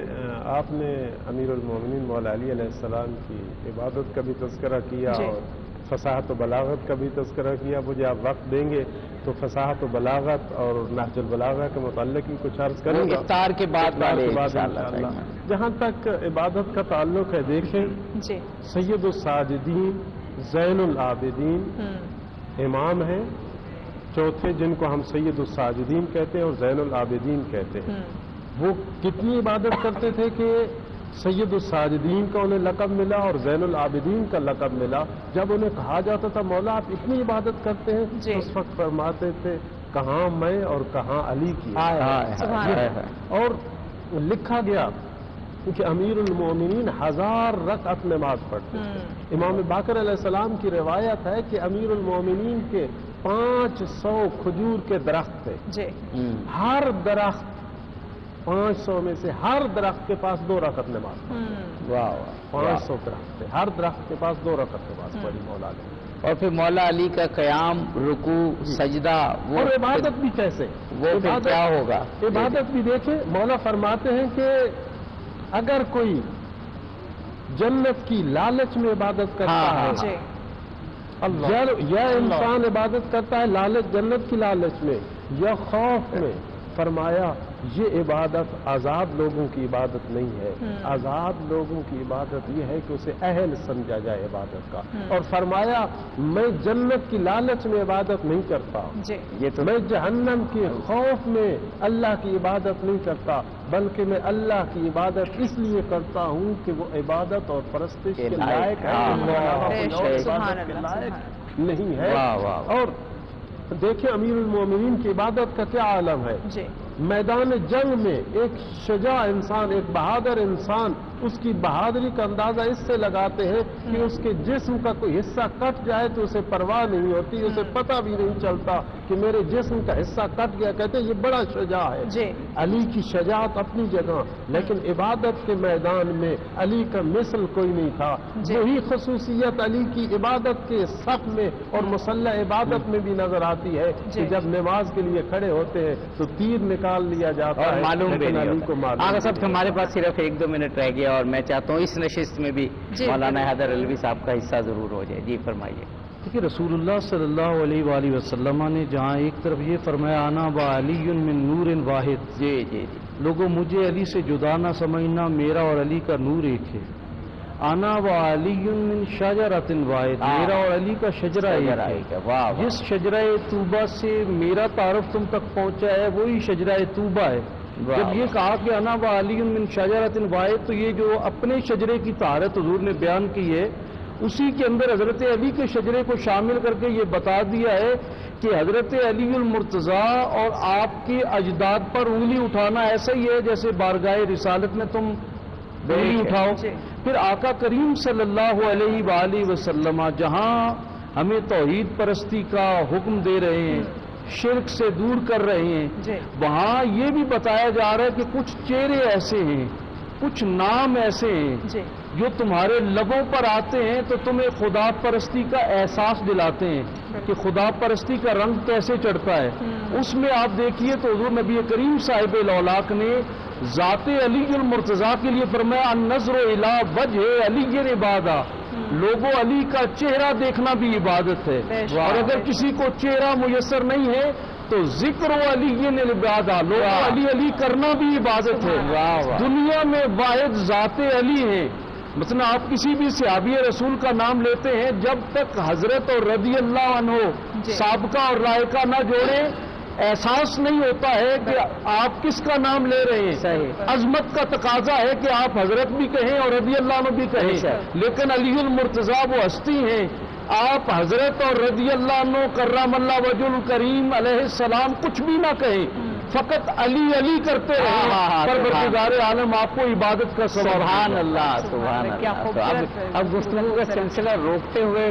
S5: آپ نے امیر المومنین مولا علی علیہ السلام کی عبادت کا بھی تذکرہ کیا اور فصاحت و بلاغت کا بھی تذکرہ کیا. مجھے آپ وقت دیں گے تو فصاحت و بلاغت اور نہج البلاغہ کے متعلق بھی کچھ عرض کروں گا
S2: افطار کے بعد
S5: انشاءاللہ. جہاں تک عبادت کا تعلق ہے، دیکھیں سید الساجدین زین العابدین امام ہیں چوتھے جن کو ہم سید الساجدین کہتے ہیں اور زین العابدین کہتے ہیں. وہ کتنی عبادت کرتے تھے کہ سید الساجدین کا انہیں لقب ملا اور زین العابدین کا لقب ملا. جب انہیں کہا جاتا تھا مولا آپ اتنی عبادت کرتے ہیں تو اس وقت فرماتے تھے کہاں میں اور کہاں علی کی. اور لکھا گیا کہ امیر المومنین 1000 رکعت نماز پڑھتے تھے. امام باقر علیہ السلام کی روایت ہے کہ امیر المومنین کے 500 کھجور کے درخت تھے. ہر درخت 500 میں سے ہر درخت کے پاس 2 رکعت نماز. 500 درخت تھے، ہر درخت کے پاس 2 رکعت نماز پڑھی مولا نے.
S2: اور پھر مولا علی کا قیام، رکوع، سجدہ،
S5: اور عبادت بھی کیسے،
S2: وہ پھر کیا ہوگا؟
S5: عبادت بھی دیکھیں مولا فرماتے ہیں کہ اگر کوئی جنت کی لالچ میں عبادت کرتا ہے، یا انسان عبادت کرتا ہے لالچ جنت کی لالچ میں یا خوف میں، فرمایا یہ عبادت آزاد لوگوں کی عبادت نہیں ہے. آزاد لوگوں کی عبادت یہ ہے کہ اسے اہل سمجھا جائے عبادت کا. اور فرمایا میں جنت کی لالچ میں عبادت نہیں کرتا، میں جہنم کے خوف میں اللہ کی عبادت نہیں کرتا، بلکہ میں اللہ کی عبادت اس لیے کرتا ہوں کہ وہ عبادت اور پرستش کے لائق ہے، نہیں ہے. اور دیکھیں امیر المومنین کی عبادت کا کیا عالم ہے. میدان جنگ میں ایک شجاع انسان، ایک بہادر انسان اس کی بہادری کا اندازہ اس سے لگاتے ہیں کہ اس کے جسم کا کوئی حصہ کٹ جائے تو اسے پرواہ نہیں ہوتی، اسے پتہ بھی نہیں چلتا کہ میرے جسم کا حصہ کٹ گیا. کہتے ہیں یہ بڑا شجاع ہے. علی کی شجاعت اپنی جگہ، لیکن عبادت کے میدان میں علی کا مثل کوئی نہیں تھا. وہی خصوصیت علی کی عبادت کے صف میں اور مصلی عبادت میں بھی نظر آتی ہے کہ جب نماز کے لیے کھڑے ہوتے ہیں تو تیر نکال لیا جاتا ہے،
S2: معلوم بھی نہیں ہوتا. آغا صاحب ہمارے پاس صرف 1-2 منٹ رہ گیا اور میں چاہتا ہوں اس نشست میں بھی مولانا حیدر علوی صاحب کا حصہ ضرور ہو جائے. جی فرمائیے.
S5: کہ رسول اللہ صلی اللہ علیہ وآلہ وسلم نے جہاں ایک طرف یہ فرمایا انا و علی من نور واحد،
S2: جی جی جی،
S5: لوگوں مجھے علی سے جدا نہ سمجھنا، میرا اور علی کا نور ایک ہے۔ انا و علی من شجرۃ واحد، میرا اور علی کا شجرہ ایک ہے۔
S2: واہ،
S5: جس شجرہ طوبہ سے میرا تعارف تم تک پہنچا ہے وہی شجرہ طوبہ ہے۔ جب یہ کہا کہ انا و علی من شجرۃ واحد، تو یہ جو اپنے شجرے کی طہارت حضور نے بیان کی ہے، اسی کے اندر حضرت علی کے شجرے کو شامل کر کے یہ بتا دیا ہے کہ حضرت علی المرتضیٰ اور آپ کے اجداد پر انگلی اٹھانا ایسا ہی ہے جیسے بارگاہ رسالت میں تم انگلی اٹھاؤ۔ پھر آقا کریم صلی اللہ علیہ وآلہ وسلم جہاں ہمیں توحید پرستی کا حکم دے رہے ہیں، شرک سے دور کر رہے ہیں، وہاں یہ بھی بتایا جا رہا ہے کہ کچھ چہرے ایسے ہیں، کچھ نام ایسے ہیں جو تمہارے لبوں پر آتے ہیں تو تمہیں خدا پرستی کا احساس دلاتے ہیں کہ خدا پرستی کا رنگ کیسے چڑھتا ہے۔ اس میں آپ دیکھیے تو حضور نبی کریم صاحب الاولاق نے ذات علی المرتضیٰ کے لیے فرمایا النظر الی وجہ علی عبادہ، لوگوں علی کا چہرہ دیکھنا بھی عبادت ہے، اور اگر کسی کو چہرہ میسر نہیں ہے تو ذکر و علی عبادہ، لوگوں علی علی کرنا بھی عبادت ہے۔ دنیا میں واحد ذات علی ہے۔ مثلا آپ کسی بھی صحابی رسول کا نام لیتے ہیں، جب تک حضرت اور رضی اللہ عنہ سابقہ اور لائقہ نہ جوڑیں احساس نہیں ہوتا ہے کہ آپ کس کا نام لے رہے ہیں۔ عظمت کا تقاضا ہے کہ آپ حضرت بھی کہیں اور رضی اللہ عنہ بھی کہیں، لیکن علی المرتضیٰ وہ ہستی ہیں، آپ حضرت اور رضی اللہ عنہ کرم اللہ وجہ الکریم علیہ السلام کچھ بھی نہ کہیں، فقط علی علی کرتے رہیں، پروردگار عالم آپ کو عبادت کا
S2: سبحان اللہ، سبحان اللہ۔ اب گفتگو کا سلسلہ روکتے ہوئے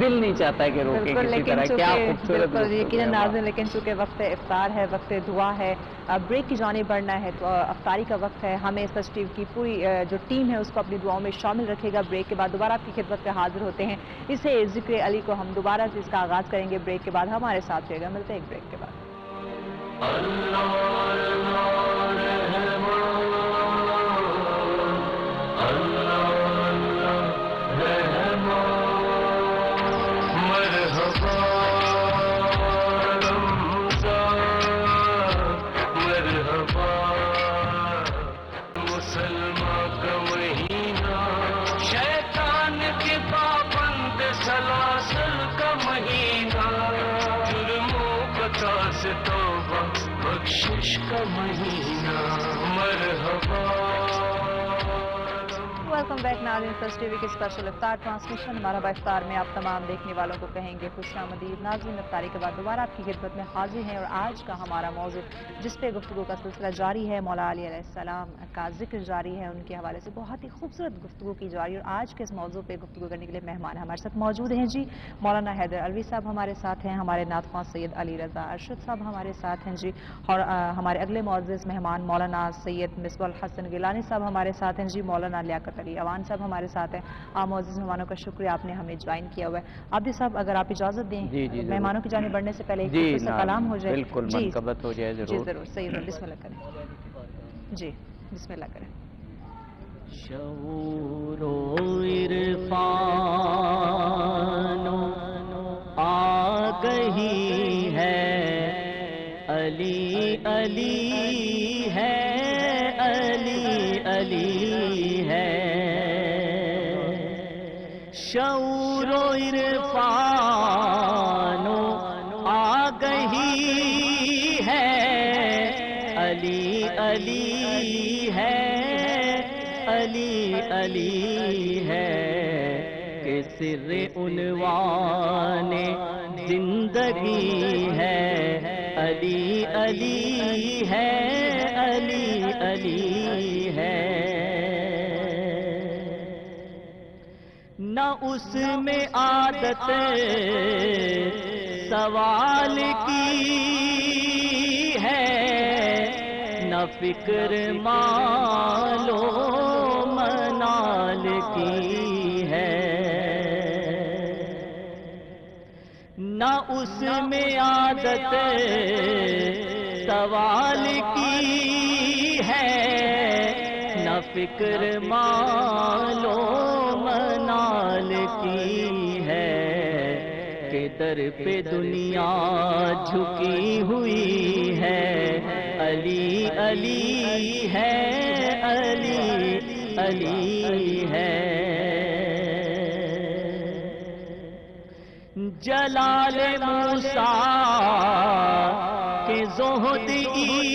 S2: دل نہیں چاہتا کہ روکے کسی طرح، کیا خوبصورت
S4: یقیناً ناظرین، لیکن چونکہ وقت افطار ہے، وقت دعا ہے، بریک کی جانب بڑھنا ہے، تو افطاری کا وقت ہے، ہمیں سچ ٹی وی کی پوری جو ٹیم ہے اس کو اپنی دعاؤں میں شامل رکھے گا۔ بریک کے بعد دوبارہ آپ کی خدمت پہ حاضر ہوتے ہیں، اسے ذکر علی کو ہم دوبارہ سے اس کا آغاز کریں گے۔ بریک کے بعد ہمارے ساتھ رہے گا، ملتے ہیں ایک بریک کے بعد۔
S1: بخشش کا مہینہ مرحبا۔
S4: ویلکم بیک ناظرین، فرسٹ ٹی وی کی اسپیشل افطار ٹرانسمیشن ہمارا افطار میں آپ تمام دیکھنے والوں کو کہیں گے خوش آمدید۔ ناظرین، افطاری کے بعد دوبارہ آپ کی خدمت میں حاضر ہیں، اور آج کا ہمارا موضوع جس پہ گفتگو کا سلسلہ جاری ہے، مولا علی علیہ السلام کا ذکر جاری ہے، ان کے حوالے سے بہت ہی خوبصورت گفتگو کی جا رہی ہے، اور آج کے اس موضوع پہ گفتگو کرنے کے لیے مہمان ہمارے ساتھ موجود ہیں جی۔ مولانا حیدر علوی صاحب ہمارے ساتھ ہیں، ہمارے نعت خواں سید علی رضا ارشد صاحب ہمارے ساتھ ہیں جی، اور ہمارے اگلے معزز مہمان مولانا سید مصباح الحسن گیلانی صاحب ہمارے ساتھ ہیں جی، مولانا لیاقت علی اوان صاحب ہمارے ساتھ ہیں۔ آپ معزز مہمانوں کا شکریہ، آپ نے ہمیں جوائن کیا ہوا ہے۔ عابد صاحب، اگر آپ اجازت دیں مہمانوں کی جانب بڑھنے سے پہلے ایک سے کلام ہو جائے۔
S2: بالکل، منقبت ہو جائے ضرور۔
S4: جی ضرور، صحیح، بسم اللہ کریں جی، بسم اللہ کریں۔
S6: شعور و عرفان آگہی ہے، علی علی ہے، علی علی ہے، شعور و عرفان آگہی ہے، علی علی ہے، علی علی ہے، کہ سر عنوان زندگی ہے، علی علی ہے، علی علی ہے، نہ اس میں عادت سوال کی ہے، نہ فکر مال و منال کی ہے، نہ اس میں عادت سوال کی ہے، نہ فکر مال و منال کی ہے، در پہ دنیا جھکی ہوئی ہے، علی علی ہے، علی علی ہے۔ جلال موسیٰ کے زہد عیسیٰ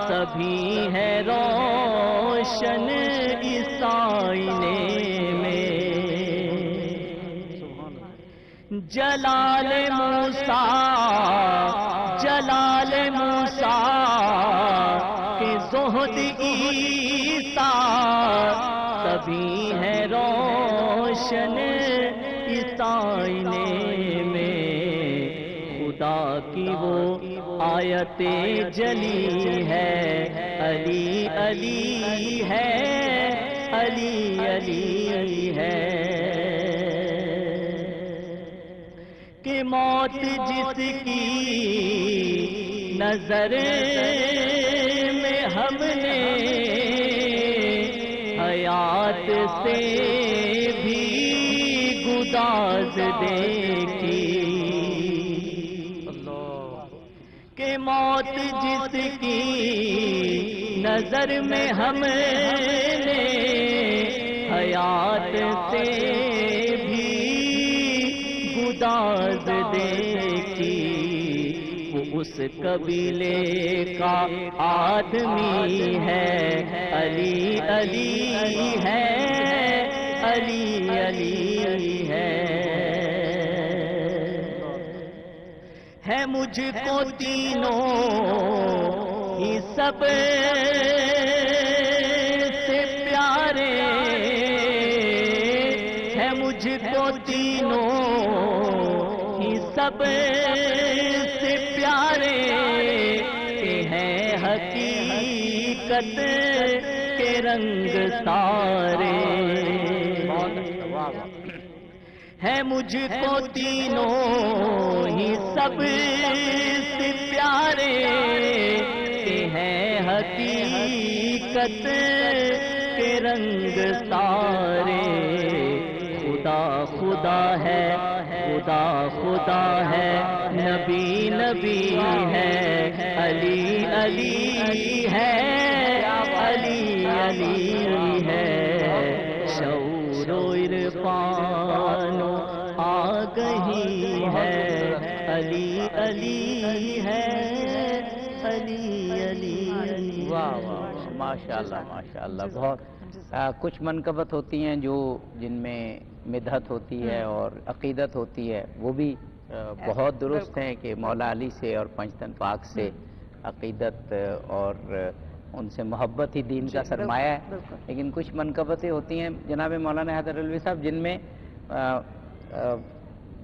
S6: سبھی ہے روشن اس آئینے میں۔ جلال موسیٰ، جلال موسیٰ کے زہد عیسیٰ سبھی ہے روشن اس آئینے میں۔ خدا کی وہ آیت جلی ہے، علی علی ہے، علی علی ہے۔ کہ موت جس کی نظر میں ہم نے حیات سے بھی گداز دیکھی، کہ موت جس کی نظر میں ہم نے حیات سے بھی گداز دیکھی، وہ اس قبیلے کا آدمی ہے، علی علی ہے، علی علی ہے۔ ہے مجھ کو تینوں ہی سب سے پیارے، ہے مجھ کو تینوں ہی سب سے پیارے، کہ ہیں حقیقت کے رنگ سارے۔ ہے مجھ کو تینوں ہی سب سے پیارے، کہ ہیں حقیقت کے رنگ سارے۔ خدا خدا ہے، خدا خدا ہے، نبی نبی ہے، علی علی ہے، علی علی ہے۔ شعور و عرفان آگہی ہے، علی علی ہے، علی علی۔
S2: واہ واہ، ماشاءاللہ ماشاءاللہ۔ بہت کچھ منقبت ہوتی ہیں جن میں مدحت ہوتی ہے اور عقیدت ہوتی ہے، وہ بھی بہت درست ہیں کہ مولا علی سے اور پنجتن پاک سے عقیدت اور ان سے محبت ہی دین کا سرمایہ ہے۔ لیکن کچھ منقبتیں ہوتی ہیں جناب مولانا حیدر علوی صاحب، جن میں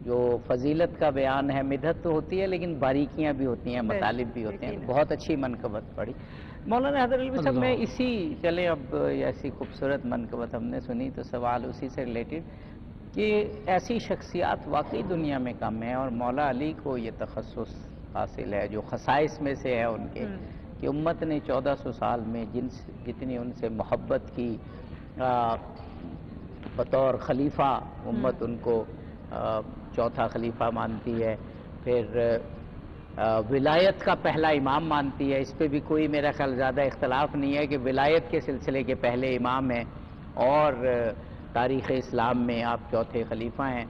S2: جو فضیلت کا بیان ہے، مدحت تو ہوتی ہے لیکن باریکیاں بھی ہوتی ہیں، مطالب بھی ہوتے ہیں۔ بہت اچھی منقبت پڑھی مولانا حیدر علوی صاحب۔ میں اسی چلیں اب ایسی خوبصورت منقبت ہم نے سنی تو سوال اسی سے ریلیٹڈ کہ ایسی شخصیات واقعی دنیا میں کم ہیں، اور مولا علی کو یہ تخصص حاصل ہے جو خصائص میں سے ہے ان کے، کہ امت نے 1400 سال میں جتنی ان سے محبت کی، بطور خلیفہ امت ان کو چوتھا خلیفہ مانتی ہے، پھر ولایت کا پہلا امام مانتی ہے۔ اس پہ بھی کوئی میرا خیال زیادہ اختلاف نہیں ہے کہ ولایت کے سلسلے کے پہلے امام ہیں، اور تاریخ اسلام میں آپ چوتھے خلیفہ ہیں۔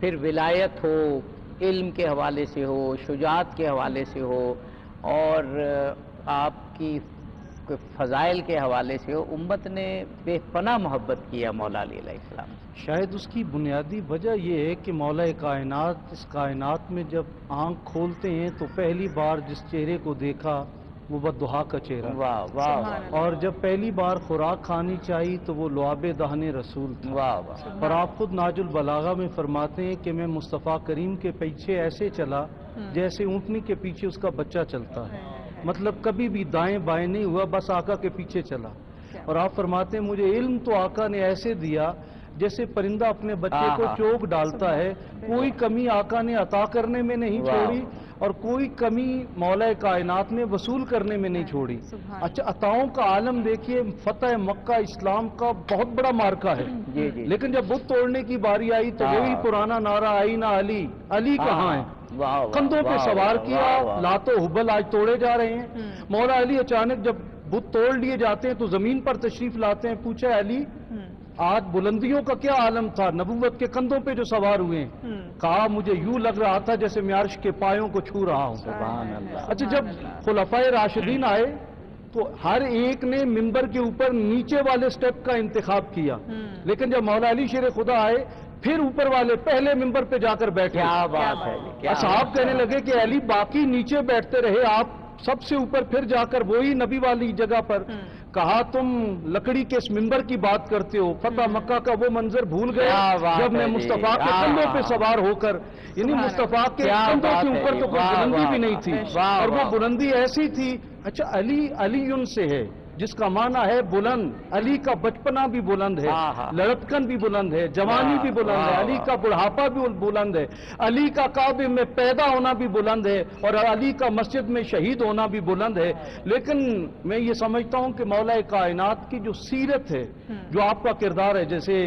S2: پھر ولایت ہو، علم کے حوالے سے ہو، شجاعت کے حوالے سے ہو، اور آپ کی فضائل کے حوالے سے ہو، امت نے بے پناہ محبت کیا مولا علی علیہ السلام۔
S7: شاید اس کی بنیادی وجہ یہ ہے کہ مولا کائنات اس کائنات میں جب آنکھ کھولتے ہیں تو پہلی بار جس چہرے کو دیکھا وہ بددعا کا چہرہ،
S2: واہ واہ،
S7: اور جب پہلی بار خوراک کھانی چاہی تو وہ لعاب دہن رسول تھا۔
S2: واہ واہ،
S7: اور آپ خود ناج البلاغہ میں فرماتے ہیں کہ میں مصطفیٰ کریم کے پیچھے ایسے چلا جیسے اونٹنی کے پیچھے اس کا بچہ چلتا ہے، مطلب کبھی بھی دائیں بائیں نہیں ہوا، بس آقا کے پیچھے چلا۔ اور آپ فرماتے ہیں مجھے علم تو آقا نے ایسے دیا جیسے پرندہ اپنے بچے کو چوک ڈالتا ہے، کوئی کمی آقا نے عطا کرنے میں نہیں چھوڑی اور کوئی کمی مولا کائنات نے وصول کرنے میں نہیں چھوڑی۔ اچھا عطاؤں کا عالم دیکھیے، فتح مکہ اسلام کا بہت بڑا مارکہ ہے، لیکن جب بت توڑنے کی باری آئی تو وہی پرانا نعرہ آئی نا علی، علی کہاں ہے؟ کندھوں پہ سوار کیا، لات و حبل آج توڑے جا رہے ہیں۔ مولا علی اچانک جب بت توڑ لیے جاتے ہیں تو زمین پر تشریف لاتے ہیں، پوچھا علی آج بلندیوں کا کیا عالم تھا، نبوت کے کندھوں پہ جو سوار ہوئے ہیں؟ کہا مجھے یوں لگ رہا تھا جیسے میں عرش کے پایوں کو چھو رہا ہوں۔
S2: سبحان اللہ۔
S7: اچھا جب خلفائے راشدین آئے تو ہر ایک نے ممبر کے اوپر نیچے والے سٹیپ کا انتخاب کیا، لیکن جب مولا علی شیر خدا آئے پھر اوپر والے پہلے ممبر پہ جا کر بیٹھے۔
S2: کیا بات ہے،
S7: اصحاب کہنے لگے کہ علی باقی نیچے بیٹھتے رہے، آپ سب سے اوپر پھر جا کر وہی نبی والی جگہ پر۔ کہا تم لکڑی کے اس ممبر کی بات کرتے ہو، فتح مکہ کا وہ منظر بھول گئے جب میں مصطفیٰ کے کندھوں پہ سوار ہو کر، یعنی مصطفیٰ کے کندھوں کے اوپر تو کوئی بلندی بھی نہیں تھی، اور وہ بلندی ایسی تھی۔ اچھا علی علی ان سے ہے جس کا معنی ہے بلند، علی کا بچپنا بھی بلند ہے، لڑکپن بھی بلند ہے، جوانی بھی بلند ہے، علی کا بڑھاپا بھی بلند ہے، علی کا کعبے میں پیدا ہونا بھی بلند ہے، اور علی کا مسجد میں شہید ہونا بھی بلند ہے۔ لیکن میں یہ سمجھتا ہوں کہ مولا کائنات کی جو سیرت ہے، جو آپ کا کردار ہے، جیسے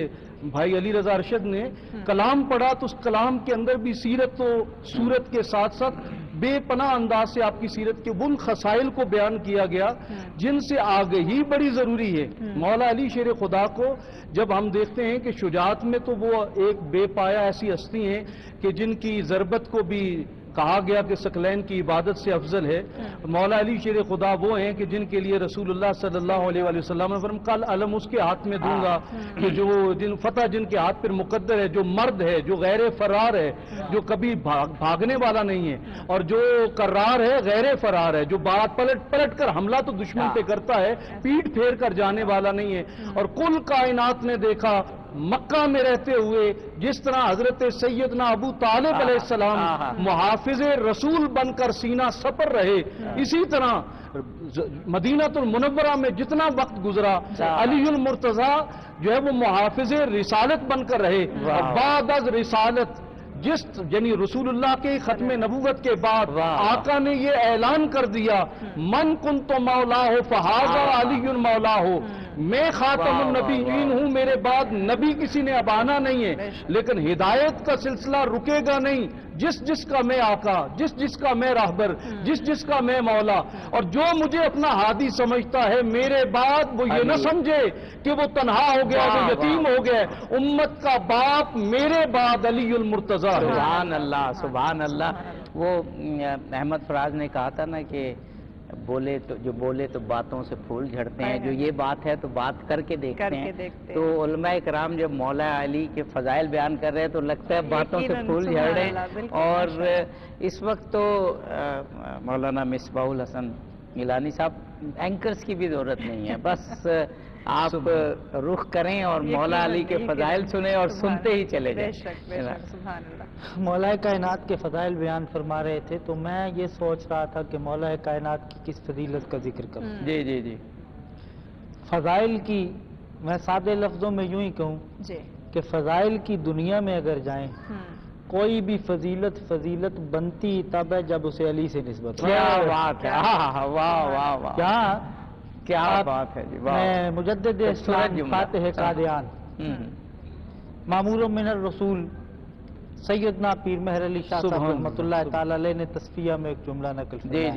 S7: بھائی علی رضا ارشد نے کلام پڑھا تو اس کلام کے اندر بھی سیرت و صورت کے ساتھ ساتھ بے پناہ انداز سے آپ کی سیرت کے ان خصائل کو بیان کیا گیا جن سے آگہی بڑی ضروری ہے۔ مولا علی شیر خدا کو جب ہم دیکھتے ہیں کہ شجاعت میں تو وہ ایک بے پایا ایسی ہستی ہیں کہ جن کی ضربت کو بھی کہا گیا کہ ثقلین کی عبادت سے افضل ہے۔ مولا علی شیر خدا وہ ہیں کہ جن کے لیے رسول اللہ صلی اللہ علیہ وآلہ وسلم نے فرمایا کل علم اس کے ہاتھ میں دوں گا کہ جو فتح جن کے ہاتھ پر مقدر ہے، جو مرد ہے، جو غیر فرار ہے، جو کبھی بھاگنے والا نہیں ہے، اور جو کرار ہے، غیر فرار ہے، جو بات پلٹ کر حملہ تو دشمن پہ کرتا ہے، پیٹ پھیر کر جانے والا نہیں ہے۔ اور کل کائنات نے دیکھا مکہ میں رہتے ہوئے جس طرح حضرت سیدنا ابو طالب علیہ السلام محافظ رسول بن کر سینہ سپر رہے، اسی طرح مدینہ المنورہ میں جتنا وقت گزرا علی المرتضیٰ جو ہے وہ محافظ رسالت بن کر رہے۔ اور بعد از رسالت یعنی رسول اللہ کے ختم نبوت کے بعد آقا نے یہ اعلان کر دیا من کنت مولا ہو فہذا علی مولا ہو، میں خاتم النبیین ہوں، میرے بعد نبی کسی نے اب آنا نہیں ہے، لیکن ہدایت کا سلسلہ رکے گا نہیں۔ جس کا میں آقا، جس کا میں راہبر، جس کا میں مولا، اور جو مجھے اپنا ہادی سمجھتا ہے میرے بعد وہ یہ نہ سمجھے کہ وہ تنہا ہو گیا، وہ یتیم ہو گیا۔ امت کا باپ میرے بعد علی المرتضیٰ۔
S2: سبحان اللہ، سبحان اللہ۔ وہ احمد فراز نے کہا تھا نا کہ بولے تو باتوں سے پھول جھڑتے ہیں، جو یہ بات ہے تو بات کر کے دیکھتے ہیں۔ تو علماء کرام جب مولا علی کے فضائل بیان کر رہے ہیں تو لگتا ہے باتوں سے پھول جھڑ رہے ہیں۔ اور اس وقت تو مولانا مصباح الحسن گیلانی صاحب اینکرز کی بھی ضرورت نہیں ہے، بس آپ رخ کریں اور مولا علی کے فضائل سنیں اور سنتے ہی چلے جائیں۔
S3: مولا کائنات کے فضائل بیان فرما رہے تھے تو میں یہ سوچ رہا تھا کہ مولا کائنات کی کس فضیلت کا ذکر کروں۔
S2: جی
S3: فضائل کی میں سادے لفظوں میں یوں ہی کہوں کہ فضائل کی دنیا میں اگر جائیں کوئی بھی فضیلت بنتی تب ہے جب اسے علی سے نسبت ہو۔
S2: کیا بات ہے، واہ واہ واہ، کیا بات ہے جی۔
S3: میں مجدد اسلام فاتح قادیان مامور من الرسول سیدنا پیر مہر علی شاہ صاحب رحمۃ اللہ تعالی علیہ نے تصفیہ میں ایک جملہ نقل کیا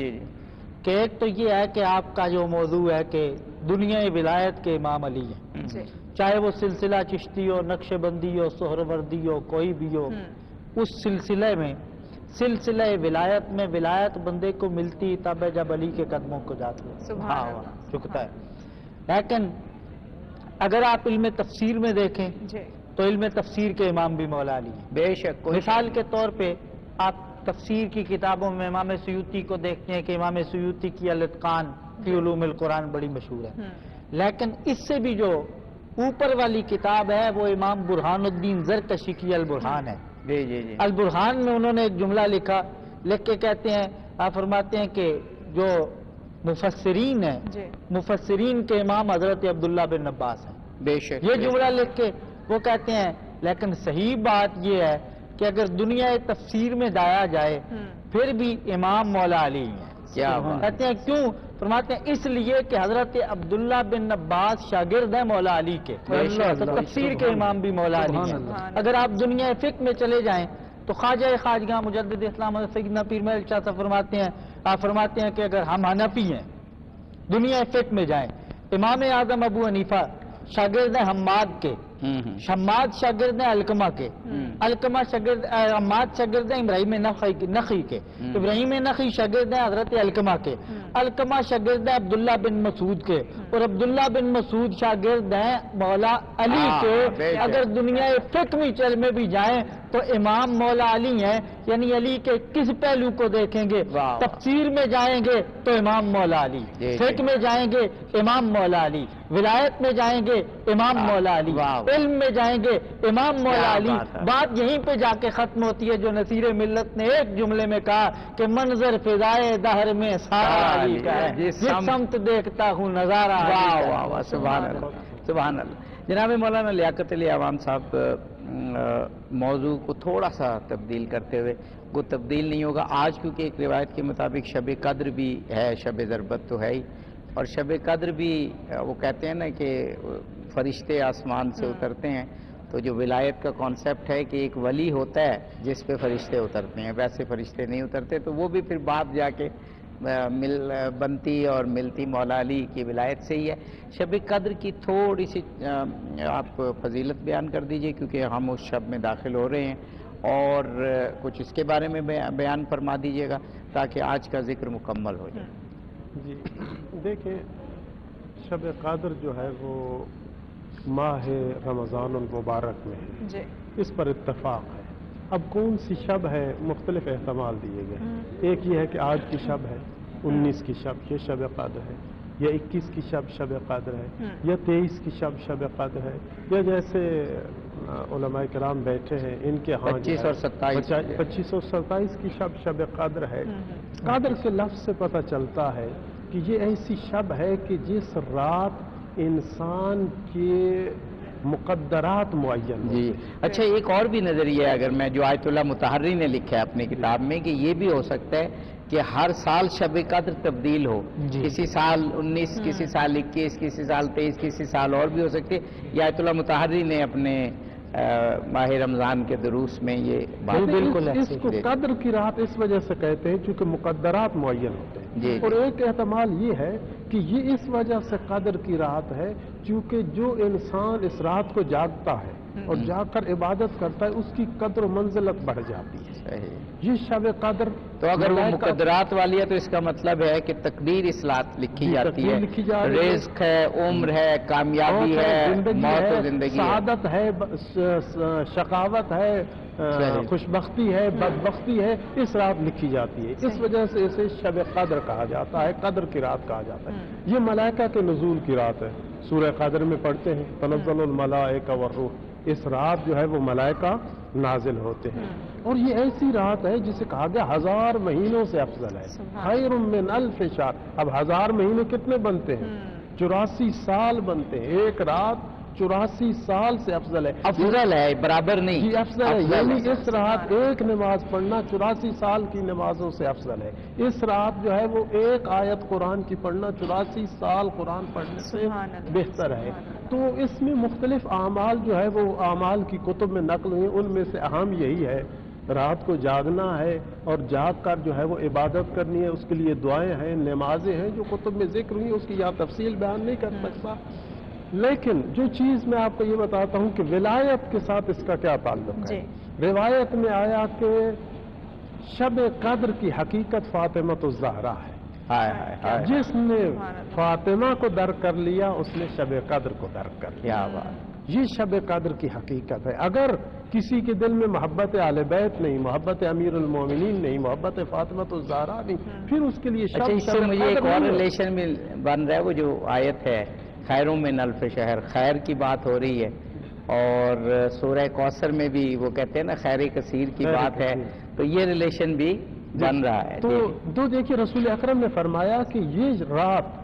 S3: کہ ایک تو یہ ہے کہ آپ کا جو موضوع ہے کہ دنیا ولایت کے امام علی ہیں، چاہے وہ سلسلہ چشتی ہو، نقش بندی ہو، سہروردی ہو، کوئی بھی ہو، اس سلسلے میں سلسلہ ولایت میں ولایت بندے کو ملتی تب ہے جب علی کے قدموں کو جھکتا ہے۔ لیکن اگر آپ علم تفسیر میں دیکھیں تو علم تفسیر کے امام بھی مولا علی ہیں،
S2: بے شک۔
S3: مثال کے طور پہ آپ تفسیر کی کتابوں میں امام سیوطی کو دیکھتے ہیں کہ امام سیوطی کی الاتقان فی علوم القرآن بڑی مشہور ہے، لیکن اس سے بھی جو اوپر والی کتاب ہے وہ امام برہان الدین زرکشی کی البرہان ہے۔ البرہان میں انہوں نے ایک جملہ لکھا، لکھ کے کہتے ہیں، آپ فرماتے ہیں کہ جو مفسرین ہیں، مفسرین کے امام حضرت عبداللہ بن عباس ہیں۔
S2: بے شک
S3: یہ جملہ لکھ کے وہ کہتے ہیں لیکن صحیح بات یہ ہے کہ اگر دنیا تفسیر میں ڈایا جائے پھر بھی امام مولا علی ہیں.
S2: کیا
S3: کہتے ہیں کیوں؟ فرماتے ہیں اس لیے کہ حضرت عبداللہ بن عباس شاگرد ہیں مولا علی کے، تو تفسیر کے امام بھی مولا علی ہیں. اگر آپ دنیا فقہ میں چلے جائیں تو خواجہ خواجگاں مجدد اسلام سیدنا پیر محمد شاہ صاحب فرماتے ہیں، آپ فرماتے ہیں کہ اگر ہم حنفی ہیں دنیا فقہ میں جائیں، امام اعظم ابو حنیفہ شاگرد ہیں حماد کے، حماد شاگرد ہیں علقمہ کے، علقمہ شاگرد حماد شاگرد ہیں ابراہیم نخعی کے، ابراہیم نخعی شاگرد ہیں حضرت علقمہ کے، علقمہ شاگرد ہیں عبداللہ بن مسعود کے، اور عبداللہ بن مسعود شاگرد ہیں مولا علی کے. اگر دنیا فقہ میں بھی جائیں تو امام مولا علی ہیں. یعنی علی کے کس پہلو کو دیکھیں گے؟ تفسیر میں جائیں گے تو امام مولا علی، فقہ میں جائیں گے امام مولا علی، ولایت میں جائیں گے امام مولا علی، علم میں جائیں گے امام مولا علی. بات یہیں پہ جا کے ختم ہوتی ہے جو نصیر ملت نے ایک جملے میں کہا کہ منظر فضائے دہر میں سارا علی کا ہے، جس سمت دیکھتا ہوں نظارہ.
S2: واہ واہ سبحان اللہ سبحان اللہ. جناب مولانا لیاقت علی عوام صاحب، موضوع کو تھوڑا سا تبدیل کرتے ہوئے، وہ تبدیل نہیں ہوگا آج کیونکہ ایک روایت کے مطابق شب قدر بھی ہے، شب ضربت تو ہے ہی، اور شب قدر بھی وہ کہتے ہیں نا کہ فرشتے آسمان سے اترتے ہیں، تو جو ولایت کا کانسیپٹ ہے کہ ایک ولی ہوتا ہے جس پہ فرشتے اترتے ہیں، ویسے فرشتے نہیں اترتے، تو وہ بھی پھر بات جا کے بنتی اور ملتی مولا علی کی ولایت سے ہی ہے. شب قدر کی تھوڑی سی آپ فضیلت بیان کر دیجئے کیونکہ ہم اس شب میں داخل ہو رہے ہیں، اور کچھ اس کے بارے میں بیان فرما دیجئے گا تاکہ آج کا ذکر مکمل ہو جائے.
S5: جی دیکھیں، شب قدر جو ہے وہ ماہ رمضان المبارک میں ہے، اس پر اتفاق ہے. اب کون سی شب ہے مختلف احتمال دیے گئے. ایک یہ ہے کہ آج کی شب ہے 19 کی شب یہ شب قدر ہے، یا 21 کی شب قدر ہے، یا 23 کی شب قدر ہے، یا جیسے علماء کرام بیٹھے ہیں ان کے ہاں
S2: 25 اور
S5: 27 کی شب قدر ہے. قدر کے لفظ سے پتہ چلتا ہے کہ یہ ایسی شب ہے کہ جس رات انسان کے مقدرات معین.
S2: جی اچھا، ایک اور بھی نظریہ ہے اگر میں جو آیت اللہ مطہری نے لکھا ہے اپنی کتاب میں، کہ یہ بھی ہو سکتا ہے کہ ہر سال شب قدر تبدیل ہو، کسی سال 19، کسی سال 21، کسی سال 23، کسی سال اور بھی ہو سکتی ہے. یہ آیت اللہ مطہری نے اپنے ماہ رمضان کے دروس میں یہ بات
S5: بالکل. اس کو قدر کی رات اس وجہ سے کہتے ہیں چونکہ مقدرات معین ہوتے ہیں. اور ایک احتمال یہ ہے کہ یہ اس وجہ سے قدر کی رات ہے چونکہ جو انسان اس رات کو جاگتا ہے اور جاگ کر عبادت کرتا ہے اس کی قدر و منزلت بڑھ جاتی ہے. یہ شب قدر
S2: تو اگر وہ مقدرات والی ہے تو اس کا مطلب ہے کہ تقدیر اصلاحات لکھی جاتی ہے، رزق ہے، عمر ہے، کامیابی ہے، موت و زندگی،
S5: سعادت ہے، شقاوت ہے، خوشبختی ہے، بدبختی ہے، اس رات لکھی جاتی ہے. اس وجہ سے اسے شب قدر کہا جاتا ہے، قدر کی رات کہا جاتا ہے. یہ ملائکہ کے نزول کی رات ہے. سورہ قدر میں پڑھتے ہیں تنزل الملائکہ والروح، اس رات جو ہے وہ ملائکہ نازل ہوتے ہیں. اور یہ ایسی رات ہے جسے کہا گیا 1000 مہینوں سے افضل ہے، خیر من الف شہر. اب 1000 مہینے کتنے بنتے ہیں؟ 84 سال بنتے ہیں. ایک رات 84 سال سے افضل ہے.
S2: افضل ہے، برابر نہیں.
S5: جی افضل ہے، یعنی اس رات ایک نماز پڑھنا 84 سال کی نمازوں سے افضل ہے. اس رات جو ہے وہ ایک آیت قرآن کی پڑھنا 84 سال قرآن پڑھنے سے بہتر ہے. تو اس میں مختلف اعمال جو ہے وہ اعمال کی کتب میں نقل ہوئی، ان میں سے اہم یہی ہے رات کو جاگنا ہے اور جاگ کر جو ہے وہ عبادت کرنی ہے. اس کے لیے دعائیں ہیں، نمازیں ہیں جو کتب میں ذکر ہوئی، اس کی یہاں تفصیل بیان نہیں کر سکتا. لیکن جو چیز میں آپ کو یہ بتاتا ہوں کہ ولایت کے ساتھ اس کا کیا تعلق ہے. روایت میں آیا کہ شب قدر کی حقیقت فاطمہ الزہرا ہے. جس نے فاطمہ کو درک کر لیا اس نے شب قدر کو درک کر لیا. یہ شب قدر کی حقیقت ہے. اگر کسی کے دل میں محبت اہل بیت نہیں، محبت امیر المومنین نہیں، محبت فاطمہ الزہرا نہیں، پھر اس کے لیے
S2: شب قدر. مجھے ایک اور ریلیشن میں بن رہا ہے، وہ جو آیت ہے خیروں من الف شہر، خیر کی بات ہو رہی ہے، اور سورہ کوثر میں بھی وہ کہتے ہیں نا خیر کثیر کی بات ہے، تو یہ ریلیشن بھی بن رہا ہے.
S5: تو دیکھیے رسول اکرم نے فرمایا کہ یہ رات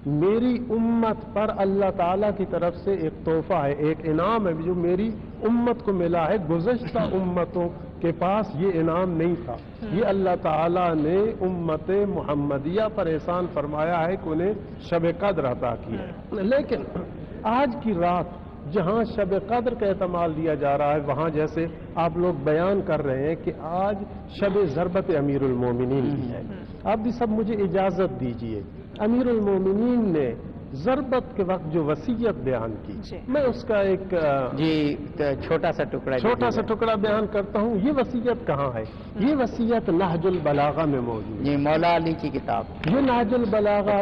S5: میری امت پر اللہ تعالیٰ کی طرف سے ایک تحفہ ہے، ایک انعام ہے جو میری امت کو ملا ہے، گزشتہ امتوں کے پاس یہ انعام نہیں تھا۔ یہ اللہ تعالیٰ نے امت محمدیہ پر احسان فرمایا ہے کہ انہیں شب قدر عطا کی ہے۔ لیکن آج کی رات جہاں شب قدر کا احتمال دیا جا رہا ہے، وہاں جیسے آپ لوگ بیان کر رہے ہیں کہ آج شب ضربت امیر المومنین کی ہے، آپ بھی سب مجھے اجازت دیجئے، امیر المومنین نے ضربت کے وقت جو وصیت بیان کی، میں اس کا ایک
S2: چھوٹا سا
S5: ٹکڑا بیان کرتا ہوں۔ یہ وصیت کہاں ہے؟ یہ وصیت نہج البلاغہ میں موجود ہے،
S2: یہ مولا علی کی کتاب،
S5: یہ نہج البلاغہ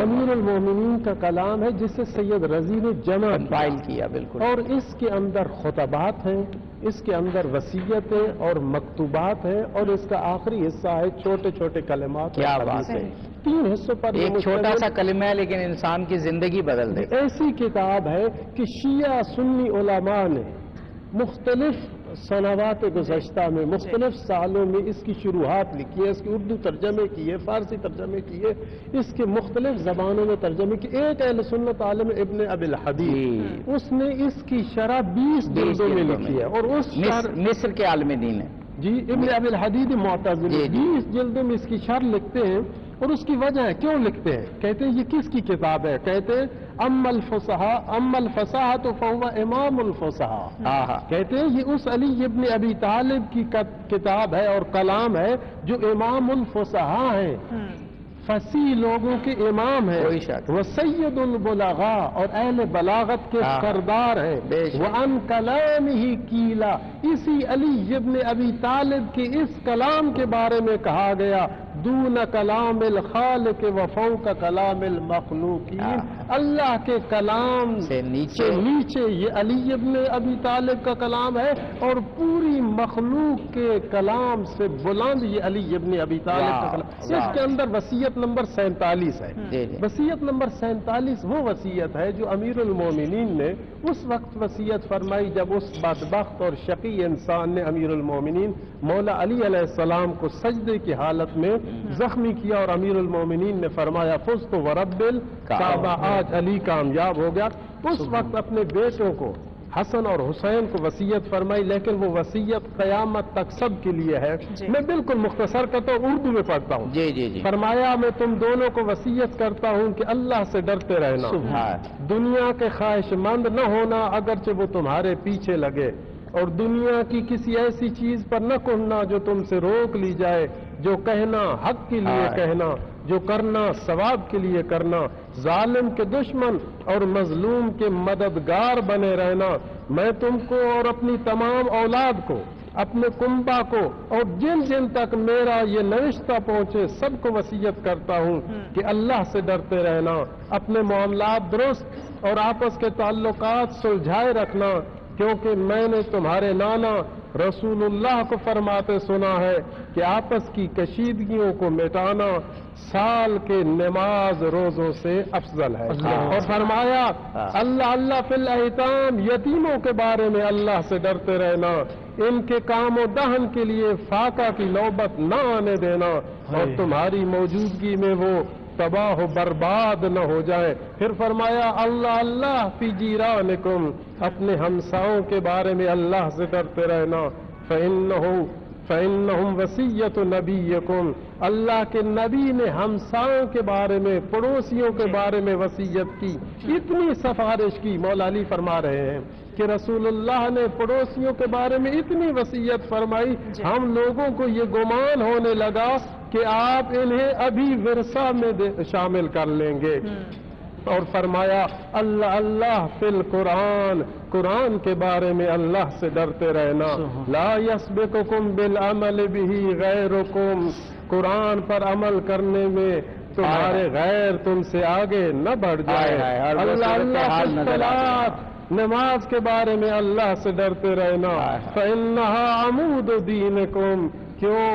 S5: امیر المومنین کا کلام ہے جسے سید رضی نے جمع
S2: کمپائل کیا، بالکل،
S5: اور اس کے اندر خطبات ہیں، اس کے اندر وصیتیں اور مکتوبات ہیں، اور اس کا آخری حصہ ہے چھوٹے چھوٹے کلمات۔
S2: کیا بات ہے!
S5: 3 حصوں پر
S2: ایک چھوٹا سا کلمہ ہے لیکن انسان کی زندگی بدل دے۔
S5: ایسی کتاب ہے کہ شیعہ سنی علماء نے مختلف سنوات گزشتہ میں، مختلف سالوں میں اس کی شروحات لکھی ہے، اس کی اردو ترجمے کیے، فارسی ترجمے کیے، اس کے مختلف زبانوں میں ترجمے کیے۔ ایک اہل سنت عالم ابن ابی الحدیث، اس نے اس کی شرح 20 جلدوں میں لکھی ہے، اور اس
S2: مصر کے عالم دین ہے
S5: جی ابن ابی الحدیث معتزلی 20 جلدوں میں اس کی شرح لکھتے ہیں، اور اس کی وجہ ہے کیوں لکھتے ہیں، کہتے ہیں یہ کس کی کتاب ہے؟ کہتے ہیں اما الفصاحۃ فهو امام الفصحاء، کہتے ہیں یہ اس علی ابن ابی طالب کی کتاب ہے اور کلام ہے جو امام الفصحاء ہیں، فصیح لوگوں کے امام ہیں، وہ سید البلغاء اور اہل بلاغت کے سردار ہیں، وَعَنْ كَلَامِهِ قِيلَ، اسی علی ابن ابی طالب کے اس کلام کے بارے میں کہا گیا دون کلام الخالق و فوق کلام المخلوقین، اللہ کے کلام سے نیچے یہ علی ابن ابی طالب کا کلام ہے، اور پوری مخلوق کے کلام سے بلند یہ علی ابن ابی طالب کا کلام۔ اس کے اندر وصیت نمبر 47 ہے۔ وصیت نمبر 47 وہ وصیت ہے جو امیر المومنین نے اس وقت وصیت فرمائی جب اس بدبخت اور شقی انسان نے امیر المومنین مولا علی علیہ السلام کو سجدے کی حالت میں زخمی کیا، اور امیر المومنین نے فرمایا فزت ورب الکعبہ، آج علی کامیاب ہو گیا۔ اس وقت اپنے بیٹوں کو حسن اور حسین کو وصیت فرمائی، لیکن وہ وصیت قیامت تک سب کے لیے ہے۔ میں بالکل مختصر کرتا ہوں، اردو میں پڑھتا ہوں۔ فرمایا میں تم دونوں کو وصیت کرتا ہوں کہ اللہ سے ڈرتے رہنا، دنیا کے خواہش مند نہ ہونا اگرچہ وہ تمہارے پیچھے لگے، اور دنیا کی کسی ایسی چیز پر نہ کہنا جو تم سے روک لی جائے، جو کہنا حق کے لیے کہنا، جو کرنا ثواب کے لیے کرنا، ظالم کے دشمن اور مظلوم کے مددگار بنے رہنا۔ میں تم کو اور اپنی تمام اولاد کو، اپنے کنبہ کو، اور جن جن تک میرا یہ نوشتہ پہنچے سب کو وصیت کرتا ہوں کہ اللہ سے ڈرتے رہنا، اپنے معاملات درست اور آپس کے تعلقات سلجھائے رکھنا، کیونکہ میں نے تمہارے نانا رسول اللہ کو فرماتے سنا ہے کہ آپس کی کشیدگیوں کو مٹانا سال کے نماز روزوں سے افضل ہے، اور فرمایا اللہ اللہ فی الایتام، یتیموں کے بارے میں اللہ سے ڈرتے رہنا، ان کے کام و دہن کے لیے فاقہ کی نوبت نہ آنے دینا، اور تمہاری موجودگی میں وہ تباہ و برباد نہ ہو جائے۔ پھر فرمایا اللہ اللہ فی جیرانکم، اپنے ہمساؤں کے بارے میں اللہ سے ڈرتے رہنا، فَإِنَّهُمْ وَصِيَّةُ نَبِيِّكُمْ، اللہ کے نبی نے ہمساؤں کے بارے میں، پڑوسیوں کے بارے میں وصیت کی، اتنی سفارش کی۔ مولا علی فرما رہے ہیں کہ رسول اللہ نے پڑوسیوں کے بارے میں اتنی وصیت فرمائی، ہم لوگوں کو یہ گمان ہونے لگا کہ آپ انہیں ابھی ورثہ میں شامل کر لیں گے، اور فرمایا اللہ اللہ فی القرآن، قرآن کے بارے میں اللہ سے ڈرتے رہنا، لا یسبقکم بالعمل بہ غیرکم، قرآن پر عمل کرنے میں تمہارے غیر تم سے آگے نہ بڑھ جائے، اللہ اللہ فی الصلاۃ، نماز کے بارے میں اللہ سے ڈرتے رہنا، فإنہا عمود دینکم، کیوں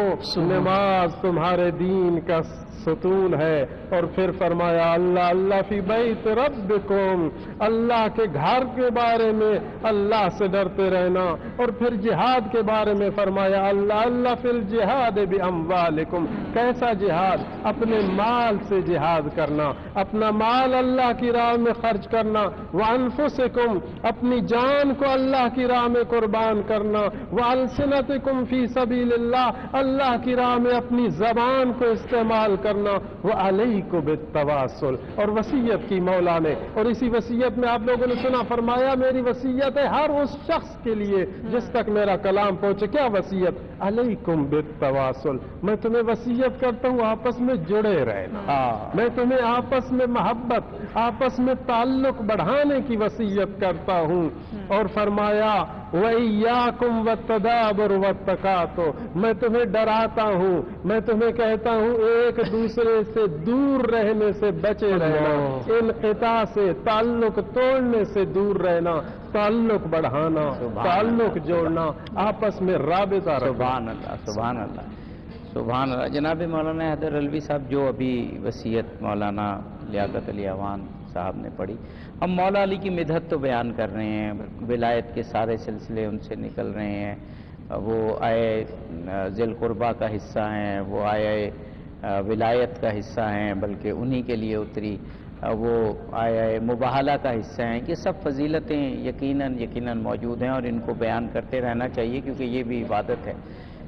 S5: نماز تمہارے دین کا ستون ہے. اور پھر فرمایا اللہ اللہ فی بیت ربکم, اللہ کے گھر کے بارے میں اللہ سے ڈرتے رہنا. اور پھر جہاد کے بارے میں فرمایا اللہ اللہ فی الجہاد باموالکم, کیسا جہاد؟ اپنے مال سے جہاد کرنا, اپنا مال اللہ کی راہ میں خرچ کرنا. وانفسکم, اپنی جان کو اللہ کی راہ میں قربان کرنا. والسنتکم فی سبیل اللہ, اللہ کی راہ میں اپنی زبان کو استعمال کرنا. وعلیکم بالتواصل, اور وصیت کی مولا نے, اور اسی وصیت میں آپ لوگوں نے سنا فرمایا میری وصیت ہے ہر اس شخص کے لیے جس تک میرا کلام پہنچے. کیا وصیت؟ علیکم بالتواصل, میں تمہیں وصیت کرتا ہوں آپس میں جڑے رہنا. میں تمہیں آپس میں محبت, آپس میں تعلق بڑھانے کی وصیت کرتا ہوں. اور فرمایا وَإِيَّاكُمْ وَالتَّدَابُرُ وَالتَّقَاتُ, میں تمہیں ڈراتا ہوں, میں تمہیں کہتا ہوں ایک دوسرے سے دور رہنے سے بچے رہنا, انقطاع سے, تعلق توڑنے سے دور رہنا, تعلق بڑھانا, تعلق جوڑنا, آپس میں رابطہ رکھنا.
S2: سبحان اللہ, سبحان اللہ, سبحان اللہ. جناب مولانا حیدر علوی صاحب, جو ابھی وصیت مولانا لیاقت علی اعوان صاحب نے پڑھی, ہم مولا علی کی مدحت تو بیان کر رہے ہیں, ولایت کے سارے سلسلے ان سے نکل رہے ہیں, وہ آئے ذی القربہ کا حصہ ہیں, وہ آئے ولایت کا حصہ ہیں, بلکہ انہی کے لیے اتری, وہ آئے مباہلہ کا حصہ ہیں. یہ سب فضیلتیں یقیناً موجود ہیں اور ان کو بیان کرتے رہنا چاہیے کیونکہ یہ بھی عبادت ہے.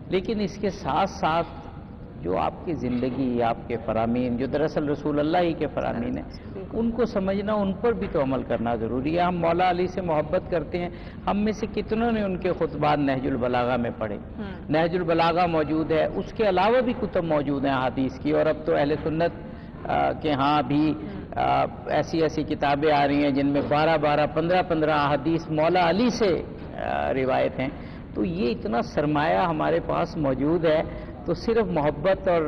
S2: لیکن اس کے ساتھ ساتھ جو آپ کی زندگی, آپ کے فرامین جو دراصل رسول اللہ ہی کے فرامین ہیں, ان کو سمجھنا, ان پر بھی تو عمل کرنا ضروری ہے. ہم مولا علی سے محبت کرتے ہیں, ہم میں سے کتنوں نے ان کے خطبات نہج البلاغہ میں پڑھے. نہج البلاغہ موجود ہے, اس کے علاوہ بھی کتب موجود ہیں حدیث کی, اور اب تو اہل سنت کے ہاں بھی ایسی کتابیں آ رہی ہیں جن میں 12 15 حدیث مولا علی سے روایت ہیں. تو یہ اتنا سرمایہ ہمارے پاس موجود ہے, تو صرف محبت اور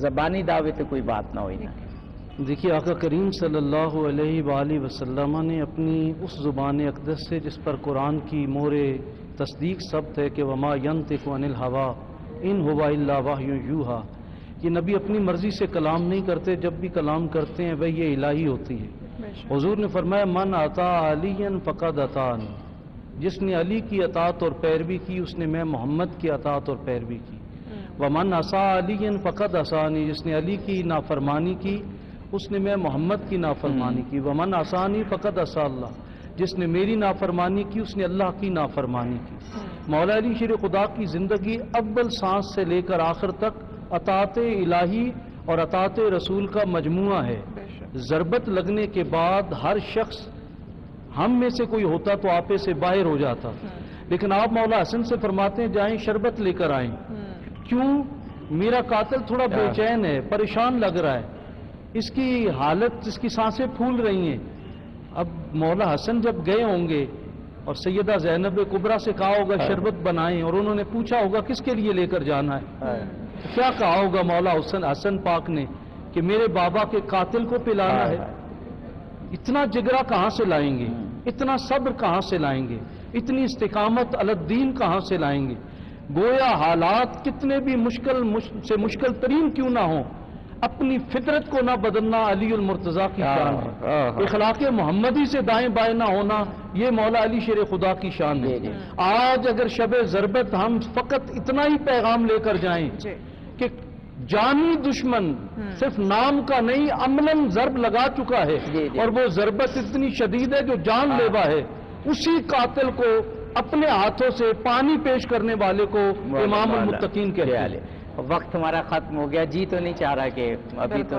S2: زبانی دعوے سے کوئی بات نہ ہوئی نا.
S7: دیکھیے آقا کریم صلی اللہ علیہ وآلہ وسلم نے اپنی اس زبان اقدس سے جس پر قرآن کی مہر تصدیق ثبت ہے کہ وما ینطق عن الہوا ان ہوا الا وحی یوحی, یہ نبی اپنی مرضی سے کلام نہیں کرتے, جب بھی کلام کرتے ہیں وہ یہ الہی ہوتی ہے. حضور نے فرمایا من اطاع علیا فقد اطاعنی, جس نے علی کی اطاعت اور پیروی کی اس نے میں محمد کی اطاعت اور پیروی کی. ومن عصا علیا فقد عصانی, جس نے علی کی نافرمانی کی اس نے میں محمد کی نافرمانی کی. ومن عصانی فقد عصا اللہ, جس نے میری نافرمانی کی اس نے اللہ کی نافرمانی کی. مولا علی شیر خدا کی زندگی اول سانس سے لے کر آخر تک اطاعت الہی اور اطاعت رسول کا مجموعہ ہے. ضربت لگنے کے بعد ہر شخص, ہم میں سے کوئی ہوتا تو آپے سے باہر ہو جاتا, لیکن آپ مولا حسن سے فرماتے ہیں جائیں شربت لے کر آئیں. کیوں؟ میرا قاتل تھوڑا بے چین ہے, پریشان لگ رہا ہے, اس کی حالت, اس کی سانسیں پھول رہی ہیں. اب مولا حسن جب گئے ہوں گے اور سیدہ زینب کبریٰ سے کہا ہوگا شربت بنائیں, اور انہوں نے پوچھا ہوگا کس کے لیے لے کر جانا ہے, کیا کہا ہوگا مولا حسن پاک نے کہ میرے بابا کے قاتل کو پلانا ہے. اتنا جگرہ کہاں سے لائیں گے, اتنا صبر کہاں سے لائیں گے, اتنی استقامت علی الدین کہاں سے لائیں گے. گویا حالات کتنے بھی مشکل ترین کیوں نہ ہوں, اپنی فطرت کو نہ بدلنا علی المرتضیٰ کی شان ہے. اخلاق محمدی سے دائیں بائیں نہ ہونا یہ مولا علی شیر خدا کی شان ہے. آج اگر شب ضربت ہم فقط اتنا ہی پیغام لے کر جائیں کہ جانی دشمن صرف نام کا نہیں عملاً ضرب لگا چکا ہے, اور وہ ضربت اتنی شدید ہے جو جان لیوا ہے, اسی قاتل کو اپنے ہاتھوں سے پانی پیش کرنے والے کو امام المتقین کہتے ہیں.
S2: وقت ہمارا ختم ہو گیا, جی تو نہیں چاہ رہا کہ ابھی تو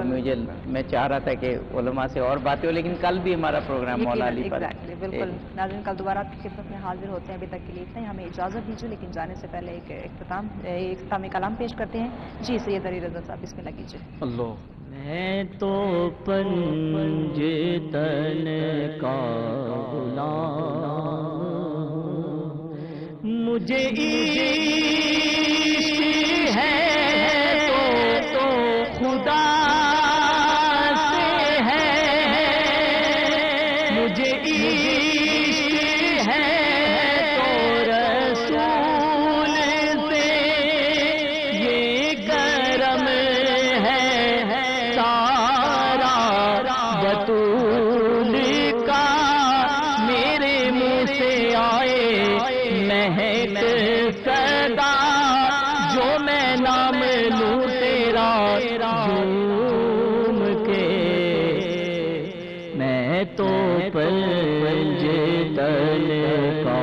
S2: میں چاہ رہا تھا کہ علماء سے اور باتیں ہو, لیکن کل بھی ہمارا پروگرام مولا علی پر.
S4: بالکل ناظرین, کل دوبارہ آپ کی خدمت میں حاضر ہوتے ہیں. ابھی تک کے لیے اتنا ہی, ہمیں اجازت دیجیے, لیکن جانے سے پہلے ایک اختتامی کلام پیش کرتے ہیں. جی سید علی رضا صاحب بسم اللہ کیجیے.
S6: اللہ. میں تو پنجے تن کا غلام, مجھے ہے تو خدا سے ہے, مجھے ہے تو رسول سے یہ کرم ہے,
S8: سے آئے مہک صدا، جو میں نام لوں تیرا جھوم کے، میں تو پنج تن کا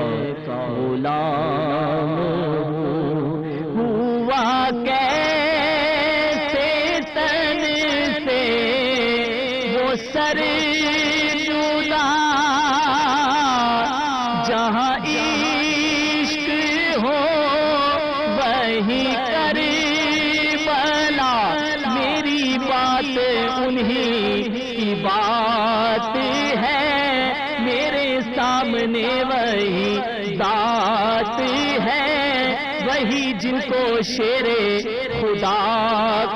S8: غلام ہوں، ہوا کیسے تن سے وہ سر جدا، جہاں عشق ہو وہی کربلا، میری بات انہی کی بات ہے، میرے سامنے وہی ذات ہے، وہی جن کو شیر خدا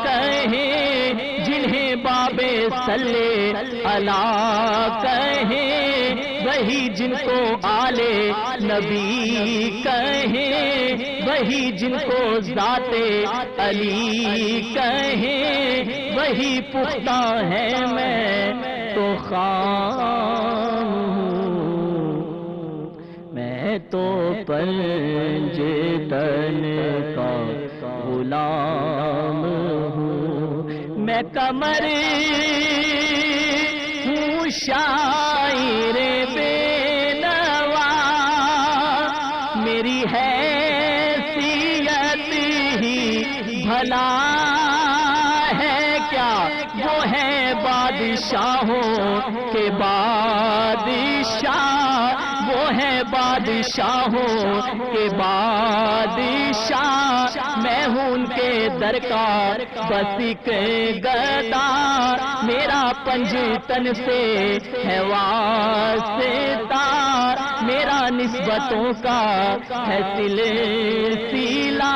S8: کہیں، جنہیں باب صلی اللہ کہیں، وہی جن کو آل نبی کہیں، وہی جن کو ذات علی کہیں، وہی پختہ ہے میں تو خام ہوں، میں تو پنج تن کا غلام ہوں، میں قمر ہوں شاعر بے نوا، میری حیثیت ہی بھلا ہے کیا، وہ ہے بادشاہوں کے بادشاہ، وہ ہے بادشاہوں کے بادشاہ، میں ہوں ان کے در کا بس ایک گدا، میرا پنج تن سے ہے واسطہ، میرا نسبتوں کا ہے سلسلہ،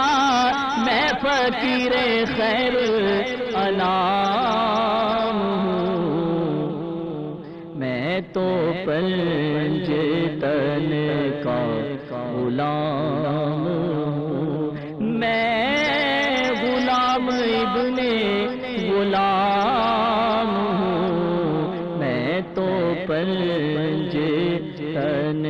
S8: میں فقیر خیر انام ہوں، میں تو پنج تن کا غلام ہوں، میں غلام ابن غلام ہوں، میں تو پنج تن